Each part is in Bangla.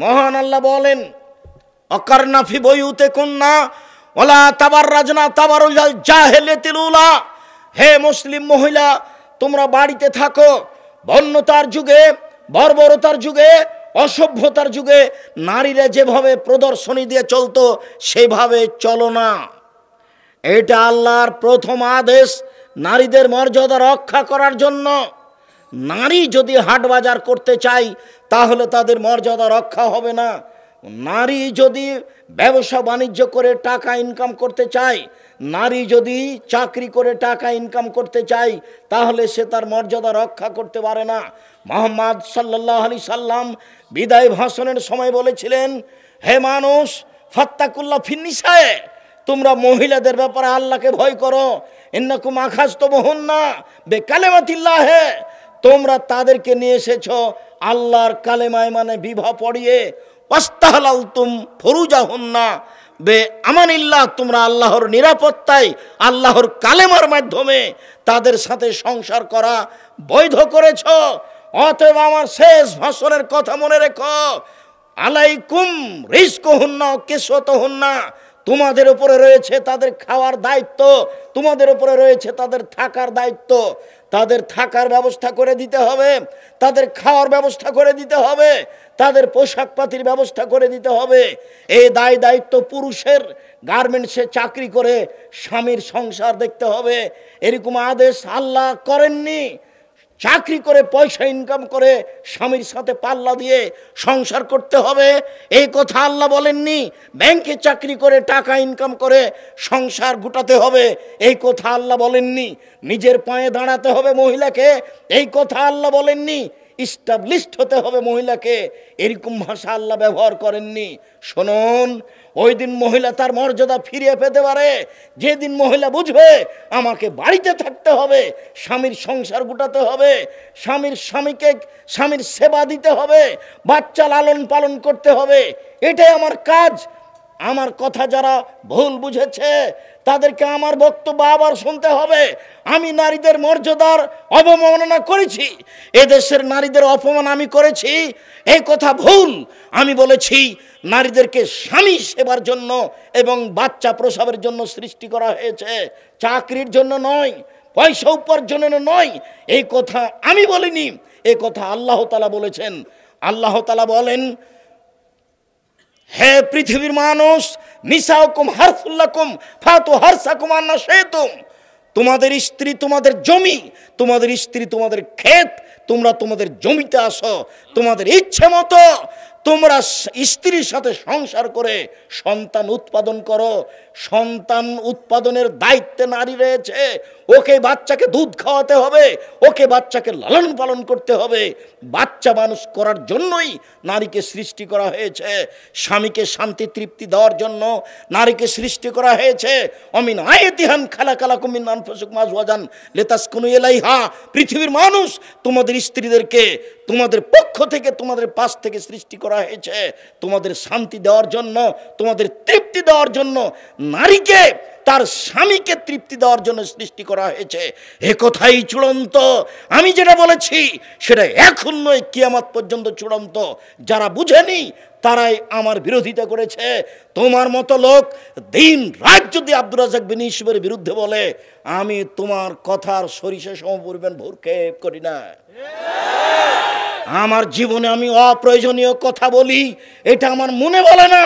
মহান আল্লাহ বলেন, অকারনা ফি বুয়ুতিকুন্না ওয়ালা তাবাররাজনা তাবারুল জাহিলিয়াতিল উলা। হে মুসলিম মহিলা, তোমরা বাড়িতে থাকো। বন্যতার যুগে, বর্বরতার যুগে, অসভ্যতার যুগে নারীরা যেভাবে প্রদর্শনী দিয়ে চলতো সেভাবে চলো না। এটা আল্লাহর প্রথম আদেশ নারীদের মর্যাদা রক্ষা করার জন্য। নারী যদি হাট বাজার করতে চায় তাহলে তাদের মর্যাদা রক্ষা হবে না। নারী যদি ব্যবসা বাণিজ্য করে টাকা ইনকাম করতে চায়, নারী যদি চাকরি করে টাকা ইনকাম করতে চায়, তাহলে সে তার মর্যাদা রক্ষা করতে পারে না। মুহাম্মদ সাল্লাল্লাহু আলাইহি সাল্লাম বিদায় ভাষণের সময় বলেছিলেন, হে মানুষ, ফাত্তাকুল্লাহ ফিন্নিসায়ে, তোমরা মহিলাদের ব্যাপারে আল্লাহকে ভয় করো। ইন্নাকুম আখাযতুমুহুন্না বিকালিমাতিল্লাহ, তোমরা তাদেরকে নিয়ে এসেছো আল্লাহর কালেমায়, মানে বিবাহ পড়িয়ে। ওয়াস্তাহলালতুম ফুরুজাহুন্না বিআমানিল্লাহ, তোমরা আল্লাহর নিরাপত্তায়, আল্লাহর কালেমার মাধ্যমে তাদের সাথে সংসার করা বৈধ করেছো। অতএব আমার শেষ ভাষণের কথা মনে রেখো, আলাইকুম রিজকুহুন্না কিসওয়াতুহুন্না, তোমাদের উপরে রয়েছে তাদের খাওয়ার দায়িত্ব, তোমাদের উপরে রয়েছে তাদের থাকার দায়িত্ব। তাদের থাকার ব্যবস্থা করে দিতে হবে, তাদের খাওয়ার ব্যবস্থা করে দিতে হবে, তাদের পোশাক পাতির ব্যবস্থা করে দিতে হবে। এই দায়িত্ব পুরুষের। গার্মেন্টসে চাকরি করে স্বামীর সংসার দেখতে হবে, এরকম আদেশ আল্লাহ করেননি। চাকরি করে পয়সা ইনকাম করে স্বামীর সাথে পাল্লা দিয়ে সংসার করতে হবে, এই কথা আল্লাহ বলেননি। ব্যাংকে চাকরি করে টাকা ইনকাম করে সংসার গুটাতে হবে, এই কথা আল্লাহ বলেননি। নিজের পায়ে দাঁড়াতে হবে মহিলাকে, এই কথা আল্লাহ বলেননি। ইস্টাবলিশড হতে হবে মহিলাকে, এরকম ভাষা আল্লাহ ব্যবহার করেননি। শুনুন, ওই দিন মহিলা তার মর্যাদা ফিরিয়ে পেতে পারে যেদিন মহিলা বুঝবে আমাকে বাড়িতে থাকতে হবে, স্বামীর সংসার গুটাতে হবে, স্বামীর সেবা দিতে হবে, বাচ্চা লালন পালন করতে হবে, এটাই আমার কাজ। আমার কথা যারা ভুল বুঝেছে তাদেরকে আমার বক্তব্য আবার শুনতে হবে। আমি নারীদের মর্যাদার অবমাননা করেছি, এদেশের নারীদের অপমান আমি করেছি, এই কথা ভুল। আমি বলেছি নারীদেরকে স্বামী সেবার জন্য এবং বাচ্চা প্রসবের জন্য সৃষ্টি করা হয়েছে, চাকরির জন্য নয়, পয়সা উপার্জনের নয়। এই কথা আমি বলিনি, এই কথা আল্লাহ তাআলা বলেছেন। আল্লাহ তাআলা বলেন, হে পৃথিবীর মানুষ, নিসাউকুম হারসুল লাকুম ফাতু হারসাকুম আন্না শিতুম, তোমাদের স্ত্রী তোমাদের জমি, তোমাদের স্ত্রী তোমাদের ক্ষেত, তোমরা তোমাদের জমিতে আসো, তোমাদের ইচ্ছে মতো তোমরা স্ত্রীর সাথে সংসার করে সন্তান উৎপাদন করো। সন্তান উৎপাদনের দায়িত্বে নারী রয়েছে। ওকে বাচ্চাকে দুধ খাওয়াতে হবে, ওকে বাচ্চাকে লালন পালন করতে হবে। বাচ্চা মানুষ করার জন্যই নারীকে সৃষ্টি করা হয়েছে, স্বামীকে শান্তি তৃপ্তি দেওয়ার জন্য নারীকে সৃষ্টি করা হয়েছে। অমিন আয়াতিহান খালাকালাকুম মিন আনফুসিকুম আজওয়াজান লিতাসকুনু ইলাইহা, পৃথিবীর মানুষ তোমাদের স্ত্রীদেরকে তোমাদের পক্ষ থেকে, তোমাদের পাশ থেকে সৃষ্টি করা হয়েছে তোমাদের শান্তি দেওয়ার জন্য, তোমাদের তৃপ্তি দেওয়ার জন্য। নারীকে তার স্বামীকে তৃপ্তি দেওয়ার জন্য সৃষ্টি করা হয়েছে, এ কথাই চূড়ান্ত। আমি যেটা বলেছি সেটা এখন নয়, কিয়ামত পর্যন্ত চূড়ান্ত। যারা বুঝেনি তারাই আমার বিরোধিতা করেছে। তোমার মতো লোক দিন রাত যদি আব্দুর রাজ্জাক বিন ইউসুফের বিরুদ্ধে বলে, আমি তোমার কথার সরিষা সমপরিমাণ ভ্রুক্ষেপ করি না। আমার জীবনে আমি অপ্রয়োজনীয় কথা বলি, এটা আমার মনে বলে না।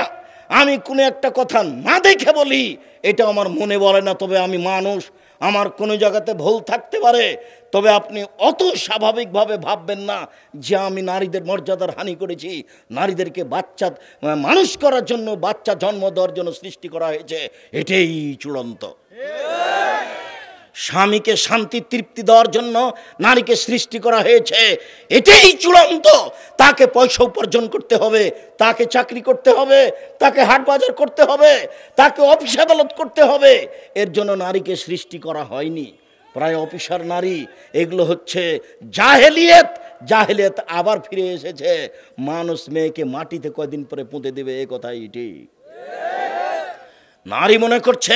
আমি কোনো একটা কথা না দেখে বলি, এটা আমার মনে বলে না। তবে আমি মানুষ, আমার কোনো জায়গাতে ভুল থাকতে পারে। তবে আপনি অত স্বাভাবিকভাবে ভাববেন না যে আমি নারীদের মর্যাদার হানি করেছি। নারীদেরকে বাচ্চা মানুষ করার জন্য, বাচ্চা জন্ম দেওয়ার জন্য সৃষ্টি করা হয়েছে, এটাই চূড়ান্ত। স্বামীকে শান্তি তৃপ্তি দেওয়ার জন্য নারীকে সৃষ্টি করা হয়েছে, এটাই চূড়ান্ত। তাকে পয়সা উপার্জন করতে হবে, তাকে চাকরি করতে হবে, তাকে হাট বাজার করতে হবে, তাকে অফিস আদালত করতে হবে। এর জন্য নারীকে সৃষ্টি করা হয়নি। প্রায় অফিসার নারী, এগুলো হচ্ছে জাহেলিয়াত। জাহেলিয়াত আবার ফিরে এসেছে। মানুষ মেয়েকে মাটিতে কয়দিন পরে পুঁতে দেবে, এ কথাই ঠিক। নারী মনে করছে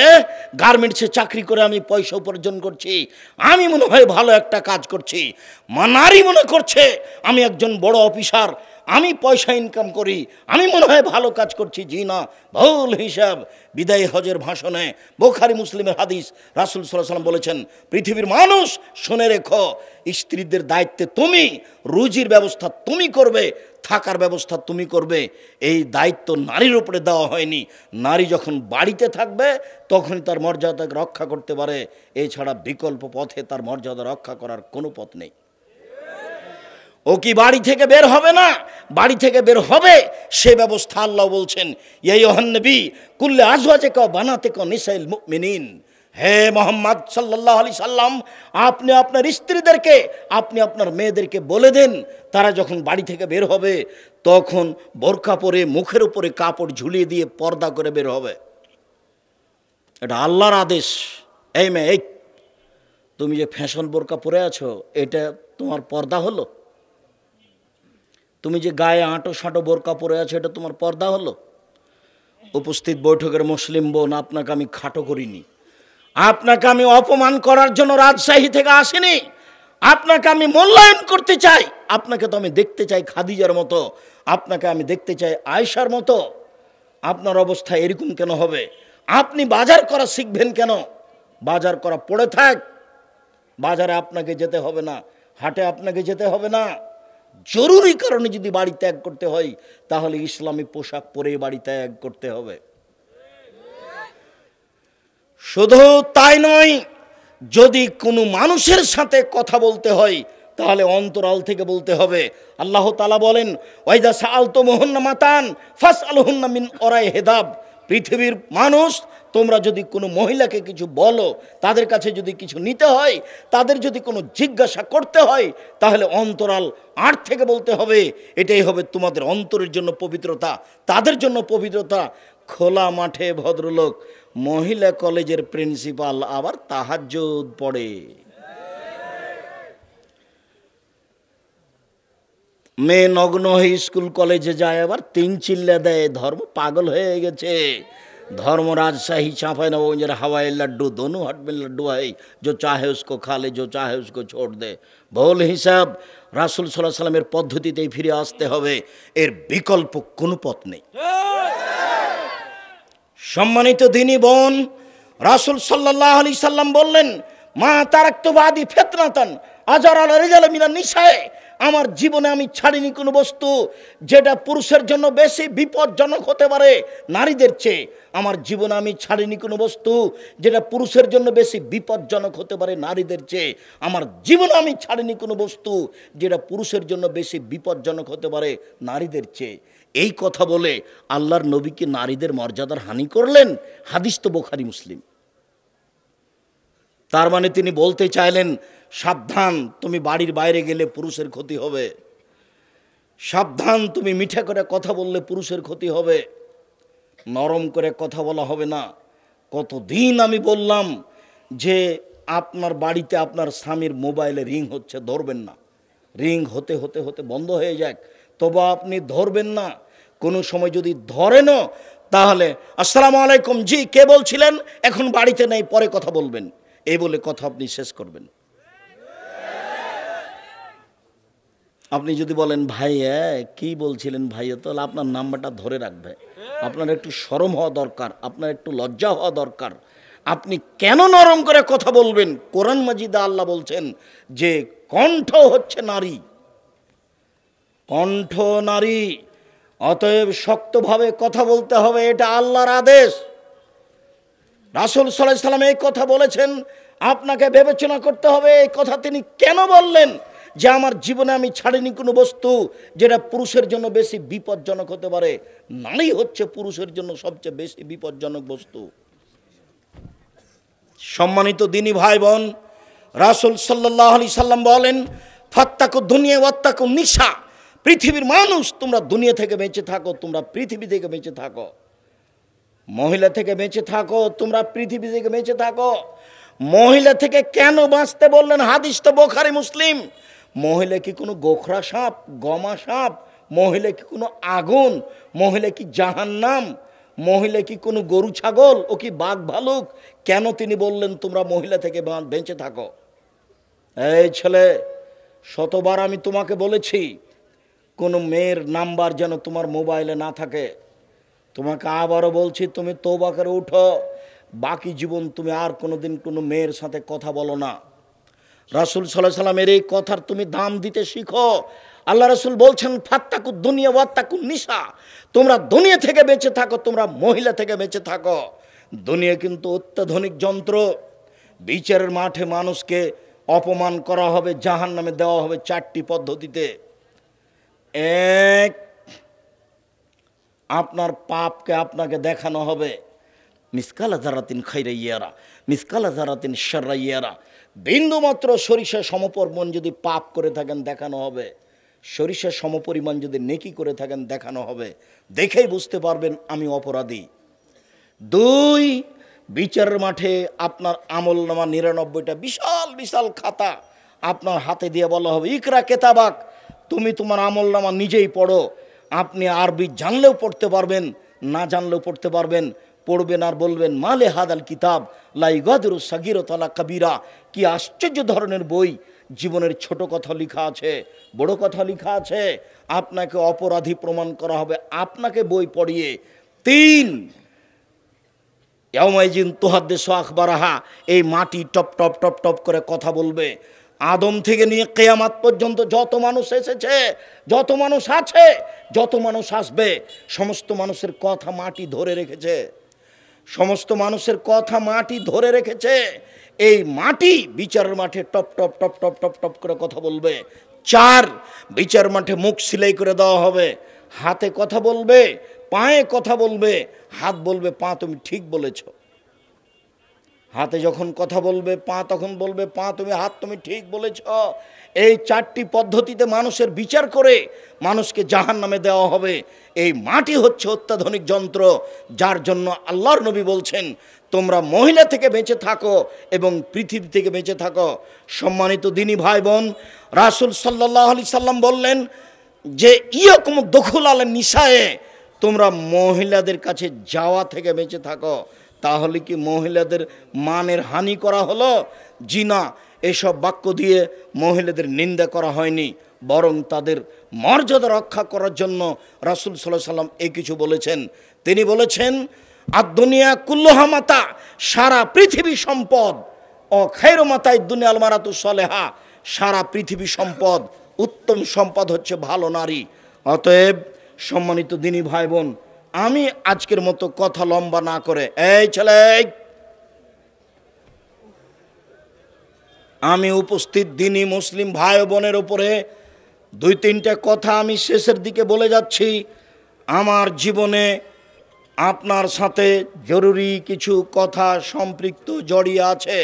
গার্মেন্টসে চাকরি করে আমি পয়সা উপার্জন করছি, আমি মনে হয় ভালো একটা কাজ করছি। নারী মনে করছে আমি একজন বড় অফিসার, আমি পয়সা ইনকাম করি, আমি মনে হয় ভালো কাজ করছি। জি না, ভুল হিসাব। বিদায় হজের ভাষণে বুখারী মুসলিমের হাদিস, রাসূল সাল্লাল্লাহু আলাইহি ওয়াসাল্লাম বলেছেন, পৃথিবীর মানুষ শুনে রেখো, স্ত্রীদের দায়িত্বে তুমি, রুজির ব্যবস্থা তুমি করবে, থাকার ব্যবস্থা তুমি করবে। এই দায়িত্ব নারীর উপরে দেওয়া হয়নি। নারী যখন বাড়িতে থাকবে তখনই তার মর্যাদাকে রক্ষা করতে পারে, এছাড়া বিকল্প পথে তার মর্যাদা রক্ষা করার কোনো পথ নেই। ও কি বাড়ি থেকে বের হবে না? বাড়ি থেকে বের হবে, সে ব্যবস্থা আল্লাহ বলছেন, ইয়া আইয়ুহান নবী কুল্লি আজওয়াজিকা ওয়া বানাতিকা নিসাইল মুমিনিন, হে মোহাম্মদ সাল্লাল্লাহু আলাইহি সাল্লাম, আপনি আপনার স্ত্রীদেরকে, আপনি আপনার মেয়েদেরকে বলে দেন, তারা যখন বাড়ি থেকে বের হবে তখন বোরকা পরে মুখের উপরে কাপড় ঝুলিয়ে দিয়ে পর্দা করে বের হবে। এটা আল্লাহর আদেশ। এই মেয়ে, এই তুমি যে ফ্যাশন বোরকা পরে আছো, এটা তোমার পর্দা হলো? তুমি যে গায়ে আঁটো সাঁটো বোরকা পরে আছো, এটা তোমার পর্দা হলো? উপস্থিত বৈঠকের মুসলিম বোন, আপনাকে আমি খাটো করিনি, আপনাকে আমি অপমান করার জন্য রাজশাহী থেকে আসিনি, আপনাকে আমি মূল্যায়ন করতে চাই। আপনাকে তো আমি দেখতে চাই খাদিজার মতো, আপনাকে আমি দেখতে চাই আয়েশার মতো। আপনার অবস্থা এরকম কেন হবে? আপনি বাজার করা শিখবেন কেন? বাজার করা পড়ে থাক, বাজারে আপনাকে যেতে হবে না, হাটে আপনাকে যেতে হবে না। জরুরি কারণে যদি বাড়ি ত্যাগ করতে হয়, তাহলে ইসলামী পোশাক পরে বাড়ি ত্যাগ করতে হবে। শুধু তাই নয়, যদি কোনো মানুষের সাথে কথা বলতে হয় তাহলে অন্তরাল থেকে বলতে হবে। আল্লাহ তাআলা বলেন, ওয়াইদা সাআলতুমুহুন্না মাতান ফাসআলুহুন্না মিন ওরাই হিজাব, পৃথিবীর মানুষ, তোমরা যদি কোনো মহিলাকে কিছু বলো, তাদের কাছে যদি কিছু নিতে হয়, তাদের যদি কোনো জিজ্ঞাসা করতে হয়, তাহলে অন্তরাল আড় থেকে বলতে হবে। এটাই হবে তোমাদের অন্তরের জন্য পবিত্রতা, তাদের জন্য পবিত্রতা। খোলা মাঠে ভদ্রলোক, মহিলা কলেজের প্রিন্সিপাল আবার তাহাজ্জুদ পড়ে। মেয়ে নগ্ন হয়ে স্কুল কলেজে যায়, আবার তিন চিল্লা দেয়। ধর্ম পাগল হয়ে গেছে। धर्म राजशाही चांपाइनबाबगंज हवाई लड्डू दोनों हाथ में लड्डू है, जो चाहे उसको खा ले, जो चाहे उसको छोड़ दे। ভুল হিসাব। রাসূল সাল্লাল্লাহু আলাইহি সাল্লামের পদ্ধতিতেই ফিরে আসতে হবে, এর বিকল্প কোনো পথ নেই। সম্মানিত দিনী বোন, রাসূল সাল্লাল্লাহু আলাইহি সাল্লাম বললেন, মা তারাকতু বাদি ফিতনাতান আজার আলা রিজাল মিনান নিসায়ে, আমার জীবনে আমি ছাড়িনি কোনো বস্তু যেটা পুরুষের জন্য বেশি বিপজ্জনক হতে পারে নারীদের চেয়ে। আমার জীবনে আমি ছাড়িনি কোনো বস্তু যেটা পুরুষের জন্য বেশি বিপজ্জনক হতে পারে নারীদের চেয়ে। আমার জীবনে আমি ছাড়িনি কোনো বস্তু যেটা পুরুষের জন্য বেশি বিপজ্জনক হতে পারে নারীদের চেয়ে। এই কথা বলে আল্লাহর নবীকে নারীদের মর্যাদার হানি করলেন। হাদিস তো বুখারী মুসলিম। তার মানে তিনি বলতে চাইলেন, সাবধান, তুমি বাড়ির বাইরে গেলে পুরুষের ক্ষতি হবে। সাবধান, তুমি মিঠা করে কথা বললে পুরুষের ক্ষতি হবে, নরম করে কথা বলা হবে না। কতদিন আমি বললাম যে আপনার বাড়িতে আপনার স্বামীর মোবাইলে রিং হচ্ছে, ধরবেন না। রিং হতে হতে হতে বন্ধ হয়ে যাক, তবে আপনি ধরবেন না। কোনো সময় যদি ধরেনও, তাহলে আসসালামু আলাইকুম, জি কে বলছিলেন, এখন বাড়িতে নেই, পরে কথা বলবেন, এই বলে কথা আপনি শেষ করবেন। আপনি যদি বলেন ভাইয়া কি বলছিলেন ভাইয়া, তাহলে আপনার নাম্বারটা ধরে রাখবে। আপনার একটু শরম হওয়া দরকার, আপনার একটু লজ্জা হওয়া দরকার। আপনি কেন নরম করে কথা বলবেন? কোরআন মাজিদে আল্লাহ বলছেন যে কণ্ঠ হচ্ছে নারী, কণ্ঠ নারী, অতএব শক্তভাবে কথা বলতে হবে, এটা আল্লাহর আদেশ। রাসূল সাল্লাল্লাহু আলাইহি সাল্লাম এই কথা বলেছেন, আপনাকে বিবেচনা করতে হবে এই কথা তিনি কেন বললেন, যে আমার জীবনে আমি ছাড়িনি কোনো বস্তু যেটা পুরুষের জন্য বেশি বিপজ্জনক হতে পারে। নারী হচ্ছে পুরুষের জন্য সবচেয়ে বেশি বিপজ্জনক বস্তু। সম্মানিত দিনী ভাই বোন, রাসূল সাল্লাল্লাহু আলাইহি সাল্লাম বলেন, ফাত্তাকু দুনিয়া ওয়াত্তাকু নিসা, পৃথিবীর মানুষ, তোমরা দুনিয়া থেকে বেঁচে থাকো, তোমরা পৃথিবী থেকে বেঁচে থাকো। মহিলা থেকে বেঁচে থাকো, তোমরা পৃথিবী থেকে বেঁচে থাকো। মহিলা থেকে কেন বাঁচতে বললেন? হাদিস তো বুখারী মুসলিম। মহিলা কি কোনো গোখরা সাপ, গমা সাপ? মহিলা কি কোনো আগুন? মহিলা কি জাহান্নাম? মহিলা কি কোনো গরু ছাগল? ও কি বাঘ ভালুক? কেন তিনি বললেন তোমরা মহিলা থেকে বেঁচে থাকো? এই ছেলে, শতবার আমি তোমাকে বলেছি, কোনো মেয়ের নাম্বার যেন তোমার মোবাইলে না থাকে। তোমাকে আবারও বলছি, তুমি তওবা করে উঠো, বাকি জীবন তুমি আর কোনোদিন কোনো মেয়ের সাথে কথা বলো না। রাসূল সাল্লাল্লাহু আলাইহি সাল্লামের এই কথার তুমি দাম দিতে শিখো। আল্লাহ রাসূল বলছেন, ফাত্তাকু দুনিয়া ওয়াত্তাকুন নিসা, তোমরা দুনিয়া থেকে বেঁচে থাকো, তোমরা মহিলা থেকে বেঁচে থাকো। দুনিয়া কিন্তু অত্যাধুনিক যন্ত্র। বিচারের মাঠে মানুষকে অপমান করা হবে, জাহান্নামে দেওয়া হবে 4টি পদ্ধতিতে। এক, আপনার পাপকে আপনাকে দেখানো হবে, মিসকালা যারাতিন খাইরাইয়ারা মিসকালা যারাতিন শাররাইয়ারা, বিন্দুমাত্র সরিষা সমপরিমাণ যদি পাপ করে থাকেন দেখানো হবে, সরিষা সমপরিমাণ যদি নেকি করে থাকেন দেখানো হবে। দেখেই বুঝতে পারবেন আমি অপরাধী। 2, বিচারের মাঠে আপনার আমলনামা 99টা বিশাল বিশাল খাতা আপনার হাতে দিয়ে বলা হবে, ইকরা কেতাবাক, তুমি তোমার আমলনামা নিজেই পড়ো। আপনি আরবি জানলেও পড়তে পারবেন, না জানলেও পড়তে পারবেন। পড়বেন আর বলবেন, মালে হাদাল কিতাব লা ইগাদিরু সাগীরাতান ওয়ালা কাবীরা, কি আশ্চর্য ধরনের বই, জীবনের ছোট কথা লেখা আছে, বড় কথা লেখা আছে। আপনাকে অপরাধী প্রমাণ করা হবে আপনাকে বই পড়িয়ে। 3, ইয়াউমাইজিন তুহাদ্দিসু আখবারাহা, এই মাটি টপ টপ টপ টপ করে কথা বলবে। আদম থেকে নিয়ে কিয়ামত পর্যন্ত যত মানুষ এসেছে, যত মানুষ আছে, যত মানুষ আসবে, সমস্ত মানুষের কথা মাটি ধরে রেখেছে, সমস্ত মানুষের কথা মাটি ধরে রেখেছে। এই মাটি বিচারের মাঠে top top top top top top করে কথা বলবে। 4, বিচার মাঠে মুখ সিলাই করে দেওয়া হবে, হাতে কথা বলবে, পায়ে কথা বলবে। হাত বলবে, পা তুমি ঠিক বলেছ। হাতে যখন কথা বলবে, পা তখন বলবে, পা তুমি, হাত তুমি ঠিক বলেছ। এই 4টি পদ্ধতিতে মানুষের বিচার করে মানুষকে জাহান্নামে দেওয়া হবে। এই মাটি হচ্ছে অত্যাধুনিক যন্ত্র, যার জন্য আল্লাহর নবী বলছেন, তোমরা মহিলা থেকে বেঁচে থাকো এবং পৃথিবী থেকে বেঁচে থাকো। সম্মানিত দিনী ভাই বোন, রাসূল সাল্লাল্লাহু আলাইহি সাল্লাম বললেন যে, ইয়াকুম দুখুল আলা নিসায়ে, তোমরা মহিলাদের কাছে যাওয়া থেকে বেঁচে থাকো। তাহলে কি মহিলাদের মানের হানি করা হলো? জি না, এসব বাক্য দিয়ে মহিলাদের নিন্দা করা হয়নি, বরং তাদের মর্যাদা রক্ষা করার জন্য রাসূল সাল্লাল্লাহু আলাইহি সাল্লাম এই কিছু বলেছেন। তিনি বলেছেন, আদ-দুনিয়া কুল্লুহা মাতা, সারা পৃথিবী সম্পদ, ও খায়রু মাতাই দুনিয়াল মারাতু সালেহা, সারা পৃথিবী সম্পদ, উত্তম সম্পদ হচ্ছে ভালো নারী। অতএব সম্মানিত দিনী ভাই বোন, আমি আজকের মতো কথা লম্বা না করে, এই ছেলে, আমি উপস্থিত দিনী মুসলিম ভাই বোনের উপরে 2-3টা কথা আমি শেষের দিকে বলে যাচ্ছি। আমার জীবনে আপনার সাথে জরুরি কিছু কথা সম্পৃক্ত জড়িয়ে আছে।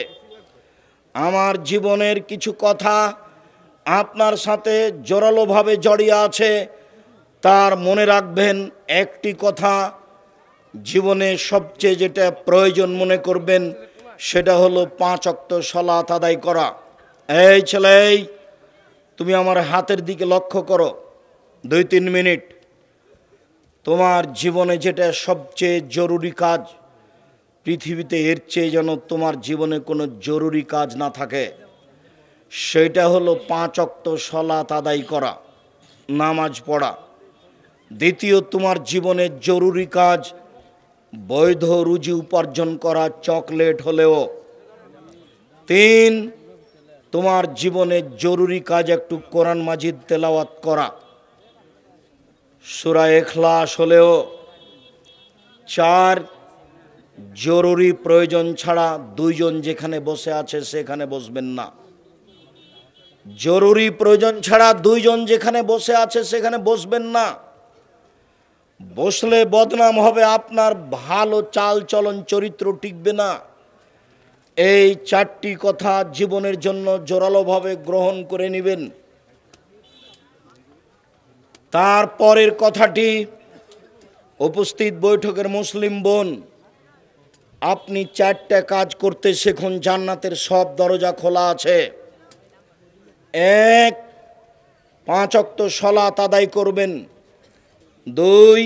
আমার জীবনের কিছু কথা আপনার সাথে জোরালোভাবে জড়িয়ে আছে। তার মনে রাখবেন, একটি কথা জীবনে সবচেয়ে যেটা প্রয়োজন মনে করবেন, সেটা হলো 5 ওয়াক্ত সালাত আদায় করা। এই ছেলে, তুমি আমার হাতের দিকে লক্ষ্য করো 2-3 মিনিট। তোমার জীবনে যেটা সবচেয়ে জরুরি কাজ, পৃথিবীতে এর চেয়ে যেন তোমার জীবনে কোনো জরুরি কাজ না থাকে, সেটা হলো 5 ওয়াক্ত সালাত আদায় করা, নামাজ পড়া। দ্বিতীয়, তোমার জীবনের জরুরি কাজ বৈধ রুজি উপার্জন করা, চকলেট হলেও। 3, তোমার জীবনের জরুরি কাজ একটু কোরআন মাজিদ তেলাওয়াত করা, সূরা ইখলাস হলেও। 4, জরুরি প্রয়োজন ছাড়া 2 জন যেখানে বসে আছে সেখানে বসবেন না। জরুরি প্রয়োজন ছাড়া 2 জন যেখানে বসে আছে সেখানে বসবেন না। বসলে বদনাম হবে, আপনার ভালো চাল চলন চরিত্র টিকবে না। এই 4টি কথা জীবনের জন্য জোরালোভাবে গ্রহণ করে নেবেন। তারপরের কথাটি, উপস্থিত বৈঠকের মুসলিম বোন, আপনি 4টা কাজ করতে শিখুন, জান্নাতের সব দরজা খোলা আছে। 1, 5 ওয়াক্ত সালাত আদায় করবেন। 2,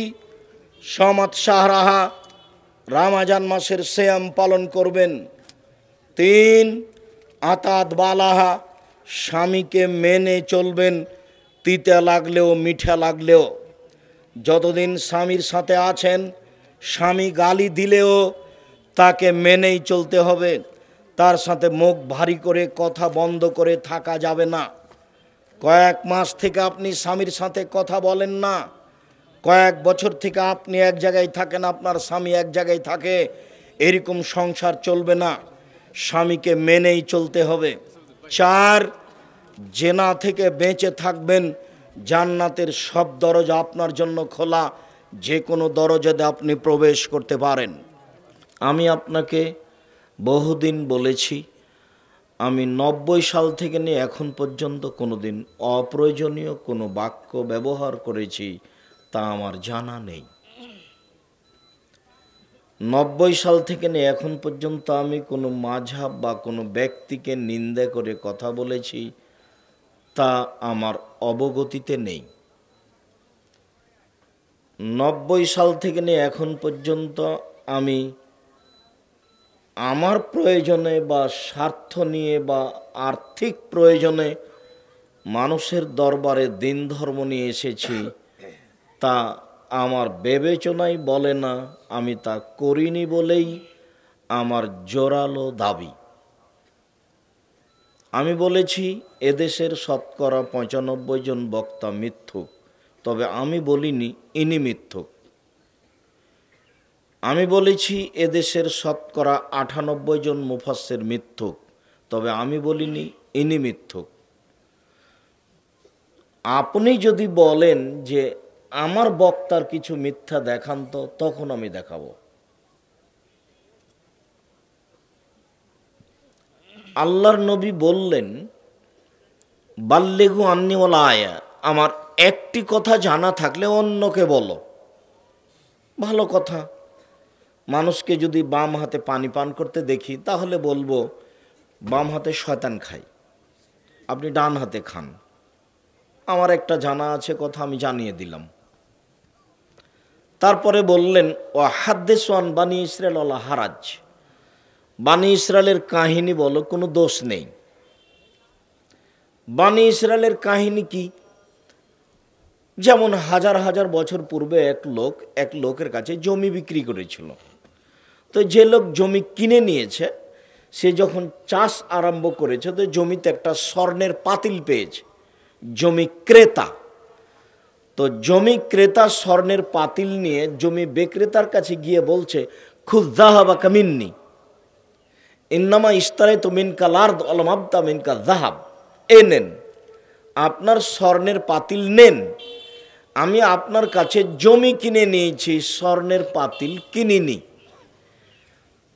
সমাত শাহরাহা, রমজান মাসের সিয়াম পালন করবেন। 3, আতাত বালাহা, স্বামীকে মেনে চলবেন তিতা লাগলেও মিঠা লাগলেও যতদিন স্বামীর সাথে আছেন, স্বামী গালি দিলেও তাকে মেনেই চলতে হবে। তার সাথে মুখ ভারী করে কথা বন্ধ করে থাকা যাবে না। কয়েক মাস থেকে আপনি স্বামীর সাথে কথা বলেন না, কয়েক বছর থেকে আপনি এক জায়গায় থাকেন, আপনার স্বামী এক জায়গায় থাকে, এরকম সংসার চলবে না। স্বামীকে মেনেই চলতে হবে। 4, জেনা থেকে বেঁচে থাকবেন। জান্নাতের সব দরজা আপনার জন্য খোলা, যে কোনো দরজাতে আপনি প্রবেশ করতে পারেন। আমি আপনাকে বহুদিন বলেছি, আমি 90 সাল থেকে নিয়ে এখন পর্যন্ত কোনো দিন অপ্রয়োজনীয় কোনো বাক্য ব্যবহার করেছি তা আমার জানা নেই। 90 সাল থেকে নিয়ে এখন পর্যন্ত আমি কোনো মাযহাব বা কোনো ব্যক্তিকে নিন্দা করে কথা বলেছি তা আমার অবগতিতে নেই। 90 সাল থেকে নিয়ে এখন পর্যন্ত আমি আমার প্রয়োজনে বা স্বার্থ নিয়ে বা আর্থিক প্রয়োজনে মানুষের দরবারে দিন ধর্ম নিয়ে এসেছি তা আমার বিবেচনাই বলে না আমি তা করিনি বলেই আমার জোরালো দাবি। আমি বলেছি এদেশের শতকরা 95 জন বক্তা মিথ্যুক, তবে আমি বলিনি ইনি মিথ্যুক। আমি বলেছি এদেশের শতকরা 98 জন মুফাসসির মিথ্যুক, তবে আমি বলিনি ইনি মিথ্যুক। আপনি যদি বলেন যে আমার বক্তার কিছু মিথ্যা দেখান তো, তখন আমি দেখাবো। আল্লাহর নবী বললেন, বাল্লিগু আন্নি ওয়ালা আয়া, আমার একটি কথা জানা থাকলে অন্যকে বলো। ভালো কথা। মানুষকে যদি বাম হাতে পানি পান করতে দেখি তাহলে বলবো বাম হাতে শয়তান খায়, আপনি ডান হাতে খান। আমার একটা জানা আছে কথা, আমি জানিয়ে দিলাম। তারপরে বললেন, ও হাদ্দিসু আন বানি ইসরাইল ওয়ালা হারাজ, বানি ইসরায়েলের কাহিনী বলো, কোনো দোষ নেই। বানি ইসরায়েলের কাহিনী কি? যেমন হাজার হাজার বছর পূর্বে এক লোকের কাছে জমি বিক্রি করেছিল। তো যে লোক জমি কিনে নিয়েছে সে যখন চাষ আরম্ভ করেছে তো জমিতে একটা স্বর্ণের পাতিল পেয়েছে, জমি ক্রেতা। তো জমি ক্রেতা স্বর্ণের পাতিল নিয়ে জমি বিক্রেতার কাছে গিয়ে বলছে, খুদ যাহাবা কামিন্নি ইন্নামা ইশতারাইতু মিনকাল আরদ ওয়া লাম আবতা মিনকা যাহাব, এ নেন আপনার স্বর্ণের পাতিল নেন, আমি আপনার কাছে জমি কিনে নিয়েছি, স্বর্ণের পাতিল কিনিনি।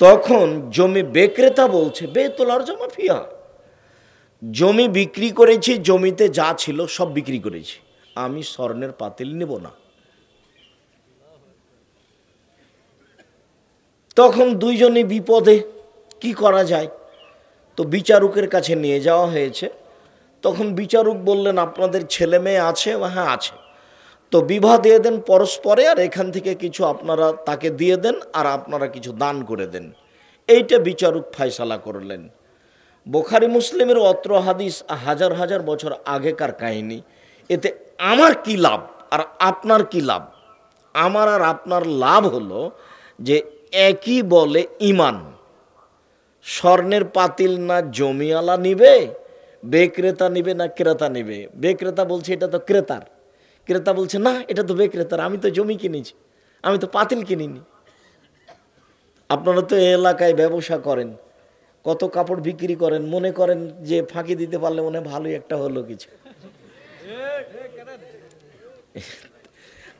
তখন জমি বিক্রেতা বলছে, বেতুলার জমা ফিয়া, জমি বিক্রি করেছি, জমিতে যা ছিল সব বিক্রি করেছি, আমি স্বর্ণের পাতিল নেব না। তখন দুইজনে বিপদে, কি করা যায়? তো বিচারকের কাছে নিয়ে যাওয়া হয়েছে। তখন বিচারক বললেন, আপনাদের ছেলে মেয়ে আছে? হ্যাঁ আছে। তো বিবাহ দিয়ে দেন পরস্পরে, আর এখান থেকে কিছু আপনারা তাকে দিয়ে দেন আর আপনারা কিছু দান করে দেন। এইটা বিচারক ফয়সালা করলেন। বুখারী মুসলিমের অত্র হাদিস হাজার হাজার বছর আগেকার কাহিনী। এতে আমার কি লাভ আর আপনার কি লাভ? আমার আর আপনার লাভ হলো যে একই বলে ইমান। স্বর্ণের পাতিল না জমিওয়ালা নিবে, বিক্রেতা নিবে না ক্রেতা নিবে? বিক্রেতা বলছে এটা তো ক্রেতার, ক্রেতা বলছে না এটা তো বিক্রেতার, আমি তো জমি কিনেছি, আমি তো পাতিল কিনিনি। আপনারা তো এলাকায় ব্যবসা করেন, কত কাপড় বিক্রি করেন, মনে করেন যে ফাঁকি দিতে পারলে মনে ভালোই একটা হলো কিছু।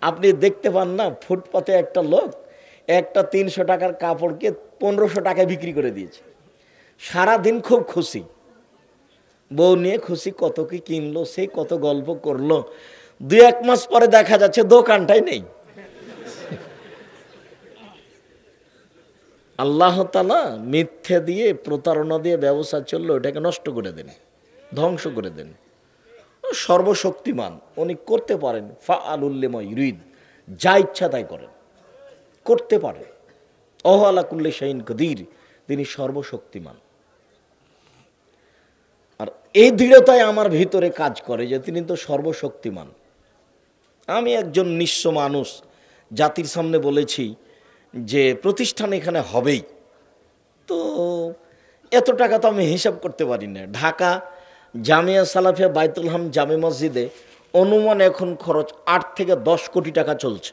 আপনি দেখতে পান না ফুটপাতে একটা লোক একটা 300 টাকার কাপড়কে 1500 টাকায় বিক্রি করে দিয়েছে। সারাদিন খুব খুশি, বউ নিয়ে খুশি, কত কি কিনলো, সে কত গল্প করলো। 2-1 মাস পরে দেখা যাচ্ছে দোকানটাই নেই। আল্লাহ তাআলা মিথ্যে দিয়ে প্রতারণা দিয়ে ব্যবসা চললো, ওটাকে নষ্ট করে দেন, ধ্বংস করে দেন। সর্বশক্তিমান, উনি করতে পারেন, ফাআলুল লিমা ইউরিদ, যা ইচ্ছা তাই করেন, করতে পারেন। ওয়া আলা কুল্লি শাইইন কাদির, তিনি সর্বশক্তিমান। আর এই দৃঢ়তায় আমার ভিতরে কাজ করে যে তিনি তো সর্বশক্তিমান। আমি একজন নিঃস্ব মানুষ, জাতির সামনে বলেছি যে প্রতিষ্ঠান এখানে হবেই, তো এত টাকা তো আমি হিসাব করতে পারি না। ঢাকা জামিয়া সালাফিয়া বাইতুল হাম জামে মসজিদে অনুমান এখন খরচ 8 থেকে 10 কোটি টাকা চলছে।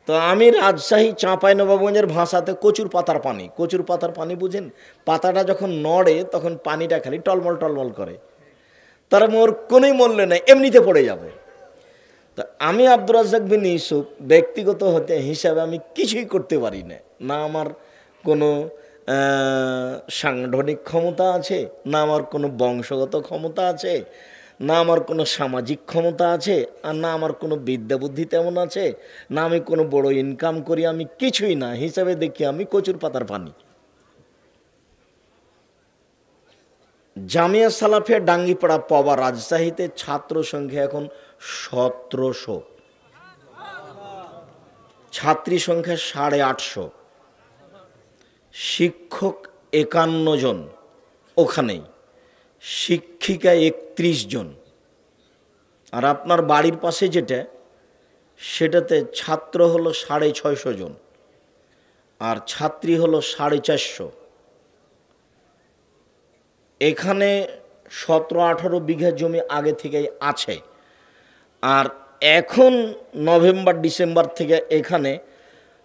তো আমি রাজশাহী চাঁপাইনবাবগঞ্জের ভাষাতে কচুর পাতার পানি, কচুর পাতার পানি বুঝেন? পাতাটা যখন নড়ে তখন পানিটা খালি টলমল টলমল করে, তার মোর কোনোই মূল্য নেই, এমনিতে পড়ে যাবে। তো আমি আব্দুর রাজ্জাক বিন ইউসুফ ব্যক্তিগত হতে হিসাবে আমি কিছুই করতে পারি না। না আমার কোনো সাংগঠনিক ক্ষমতা আছে, না আমার কোনো বংশগত ক্ষমতা আছে, না আমার কোনো সামাজিক ক্ষমতা আছে, আর না আমার কোনো বিদ্যা বুদ্ধি তেমন আছে, না আমি কোনো বড় ইনকাম করি, আমি কিছুই না। হিসাবে দেখি আমি কচুর পাতার পানি। জামিয়া সালাফিয়া ডাঙ্গিপাড়া পবা রাজশাহীতে ছাত্র সংখ্যা এখন 1700, ছাত্রী সংখ্যা 850, শিক্ষক 51 জন ওখানেই, শিক্ষিকা 31 জন। আর আপনার বাড়ির পাশে যেটা, সেটাতে ছাত্র হলো 650 জন আর ছাত্রী হলো 450। এখানে 17-18 বিঘা জমি আগে থেকেই আছে। আর এখন নভেম্বর ডিসেম্বর থেকে এখানে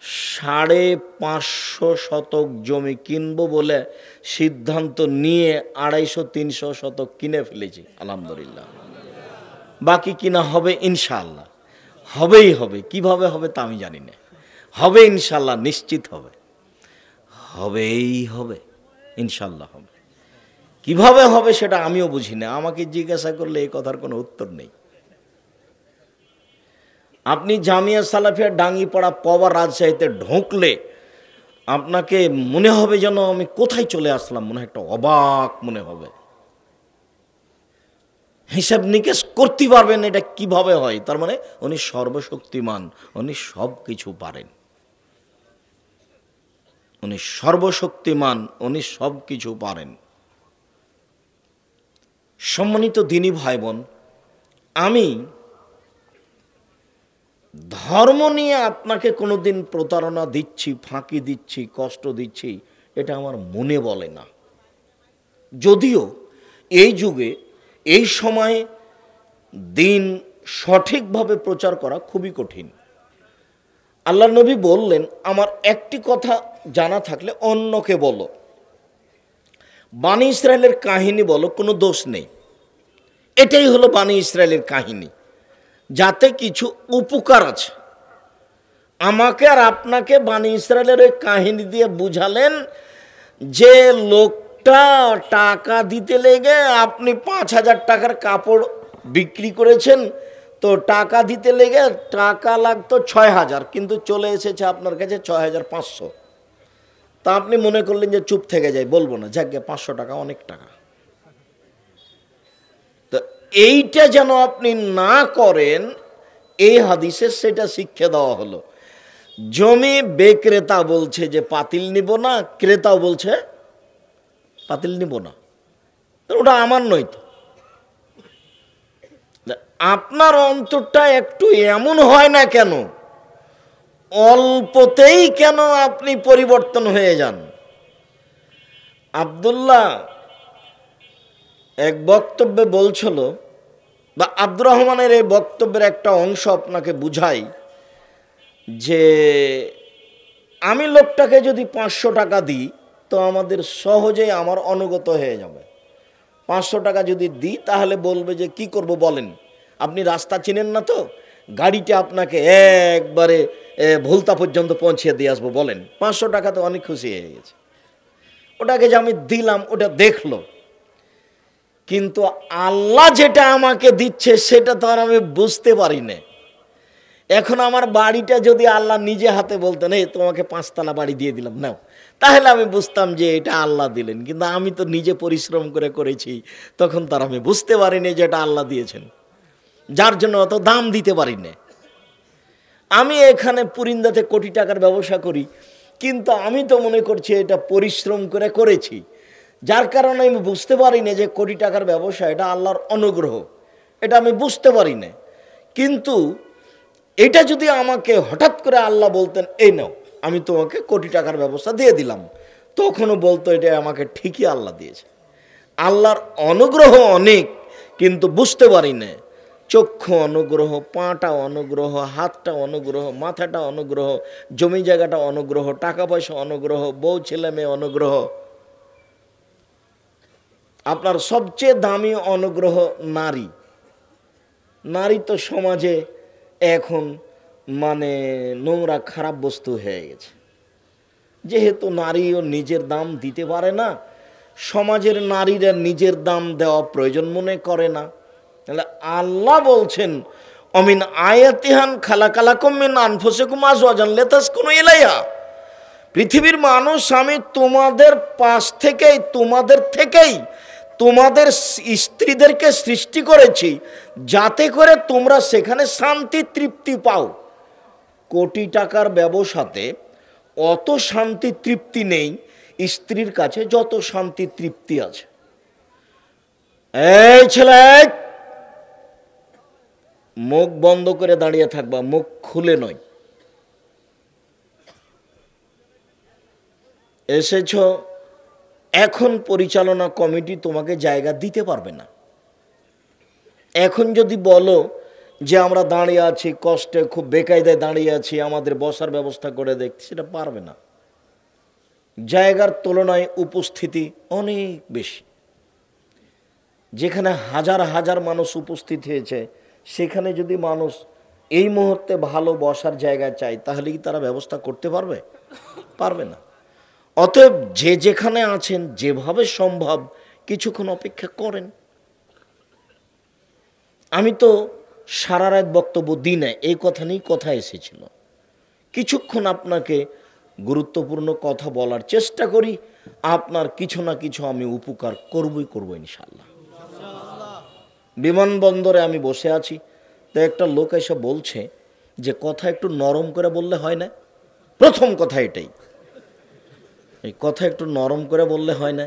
550 শতক জমি কিনবো বলে সিদ্ধান্ত নিয়ে 250-300 শতক কিনে ফেলেছি আলহামদুলিল্লাহ। বাকি কিনা হবে ইনশাআল্লাহ, হবেই হবে। কিভাবে হবে তা আমি জানি না, হবে ইনশাআল্লাহ, নিশ্চিত হবে, হবেই হবে ইনশাআল্লাহ হবে। কিভাবে হবে সেটা আমিও বুঝি না, আমাকে জিজ্ঞাসা করলে এই কথার কোনো উত্তর নেই। আপনি জামিয়া সালাফিয়া ডাঙ্গিপাড়া পবা রাজশাহীতে ঢুকলে আপনাকে মনে হবে যেন আমি কোথায় চলে আসলাম, মনে হয় একটা অবাক মনে হবে। হিসাব নিকেশ করতে পারবেন এটা কিভাবে হয়। তার মানে উনি সর্বশক্তিমান, উনি সব কিছু পারেন, উনি সর্বশক্তিমান, উনি সব কিছু পারেন। সম্মানিত দিনী ভাই বোন, আমি ধর্ম নিয়ে আপনাকে কোনোদিন প্রতারণা দিচ্ছি, ফাঁকি দিচ্ছি, কষ্ট দিচ্ছি, এটা আমার মনে বলে না। যদিও এই যুগে এই সময়ে দিন সঠিকভাবে প্রচার করা খুবই কঠিন। আল্লাহ নবী বললেন, আমার একটি কথা জানা থাকলে অন্যকে বলো, বানি ইসরায়েলের কাহিনী বলো, কোনো দোষ নেই। এটাই হলো বানি ইসরায়েলের কাহিনী, যাতে কিছু উপকার আছে। আমাকে আর আপনাকে বানি ইসরায়েলের ওই কাহিনী দিয়ে বুঝালেন যে লোকটা টাকা দিতে লেগে, আপনি 5000 টাকার কাপড় বিক্রি করেছেন, তো টাকা দিতে লেগে টাকা লাগতো 6000, কিন্তু চলে এসেছে আপনার কাছে 6500। তা আপনি মনে করলেন যে চুপ থেকে যাই, বলবো না, যাক 500 টাকা অনেক টাকা। তো এইটা যেন আপনি না করেন, এই হাদিসে সেটা শিক্ষা দেওয়া হলো। জমি বিক্রেতা বলছে যে পাতিল নিব না, ক্রেতাও বলছে পাতিল নিব না, ওটা আমার নয়। তো আপনার অন্তরটা একটু এমন হয় না কেন, অল্পতেই কেন আপনি পরিবর্তন হয়ে যান? আব্দুল্লাহ এক বক্তব্যে বলছিল, বা আব্দুর রহমানের এই বক্তব্যের একটা অংশ আপনাকে বুঝাই, যে আমি লোকটাকে যদি 500 টাকা দিই তো আমাদের সহজেই আমার অনুগত হয়ে যাবে। 500 টাকা যদি দিই তাহলে বলবে যে কি করব বলেন, আপনি রাস্তা চিনেন না তো, গাড়িটা আপনাকে একবারে ভুলতা পর্যন্ত পৌঁছে দিয়ে আসবো, বলেন। 500 টাকাতে অনেক খুশি হয়ে গেছে। ওটাকে যে আমি দিলাম, ওটা দেখলো, কিন্তু আল্লাহ যেটা আমাকে দিচ্ছে সেটা তো আর আমি বুঝতে পারি না। এখন আমার বাড়িটা যদি আল্লাহ নিজে হাতে বলতেন, এই তোমাকে 5 তলা বাড়ি দিয়ে দিলাম নাও, তাহলে আমি বুঝতাম যে এটা আল্লাহ দিলেন। কিন্তু আমি তো নিজে পরিশ্রম করে করেছি, তখন তার আমি বুঝতে পারিনি যে এটা আল্লাহ দিয়েছেন, যার জন্য অত দাম দিতে পারি না। আমি এখানে পুরিন্দাতে কোটি টাকার ব্যবসা করি, কিন্তু আমি তো মনে করছি এটা পরিশ্রম করে করেছি। যার কারণে আমি বুঝতে পারি না যে কোটি টাকার ব্যবসা এটা আল্লাহর অনুগ্রহ, এটা আমি বুঝতে পারি না। কিন্তু এটা যদি আমাকে হঠাৎ করে আল্লাহ বলতেন এই নাও আমি তোমাকে কোটি টাকার ব্যবস্থা দিয়ে দিলাম, তখনও বলতো এটা আমাকে ঠিকই আল্লাহ দিয়েছে। আল্লাহর অনুগ্রহ অনেক, কিন্তু বুঝতে পারি না। চক্ষু অনুগ্রহ, পাটা অনুগ্রহ, হাতটা অনুগ্রহ, মাথাটা অনুগ্রহ, জমি জায়গাটা অনুগ্রহ, টাকা পয়সা অনুগ্রহ, বউ ছেলে মেয়ে অনুগ্রহ। আপনার সবচেয়ে দামি অনুগ্রহ নারী। নারী তো সমাজে এখন মানে নোংরা খারাপ বস্তু হয়ে গেছে। যেহেতু নারীও নিজের দাম দিতে পারে না, সমাজের নারীরা নিজের দাম দেওয়া প্রয়োজন মনে করে না। তাহলে আল্লাহ বলছেন অমিন আয়াতিহান খালাকালাকুম মিন আনফুসিকুম আজওয়াজান লিতাসকুনু ইলাইহা, পৃথিবীর মানুষ আমি তোমাদের পাশ থেকেই তোমাদের স্ত্রীদেরকে সৃষ্টি করেছি যাতে করে তোমরা সেখানে শান্তি তৃপ্তি পাও। কোটি টাকার ব্যবসাতে অত শান্তি তৃপ্তি নেই স্ত্রীর কাছে যত শান্তি তৃপ্তি আছে। এই ছেলে, মুখ বন্ধ করে দাঁড়িয়ে থাকবা, মুখ খুলে নয়। এসেছ, এখন পরিচালনা কমিটি তোমাকে জায়গা দিতে পারবে না। এখন যদি বলো যে আমরা দাঁড়িয়ে আছি কষ্টে, খুব বেকায়দায় দাঁড়িয়ে আছি, আমাদের বসার ব্যবস্থা করে দেখছি, সেটা পারবে না। জায়গার তুলনায় উপস্থিতি অনেক বেশি। যেখানে হাজার হাজার মানুষ উপস্থিত হয়েছে সেখানে যদি মানুষ এই মুহূর্তে ভালো বসার জায়গা চায় তাহলে কি তারা ব্যবস্থা করতে পারবে? পারবে না। অতএব যে যেখানে আছেন যেভাবে সম্ভব কিছুক্ষণ অপেক্ষা করেন। আমি তো সারা রাত বক্তব্য দিই না, এই কথা নিয়েই কথা এসেছিল। কিছুক্ষণ আপনাকে গুরুত্বপূর্ণ কথা বলার চেষ্টা করি, আপনার কিছু না কিছু আমি উপকার করবো ইনশাআল্লাহ। বিমানবন্দরে আমি বসে আছি, তো একটা লোক এসে বলছে যে কথা একটু নরম করে বললে হয় না। প্রথম কথা এটাই, এই কথা একটু নরম করে বললে হয় না।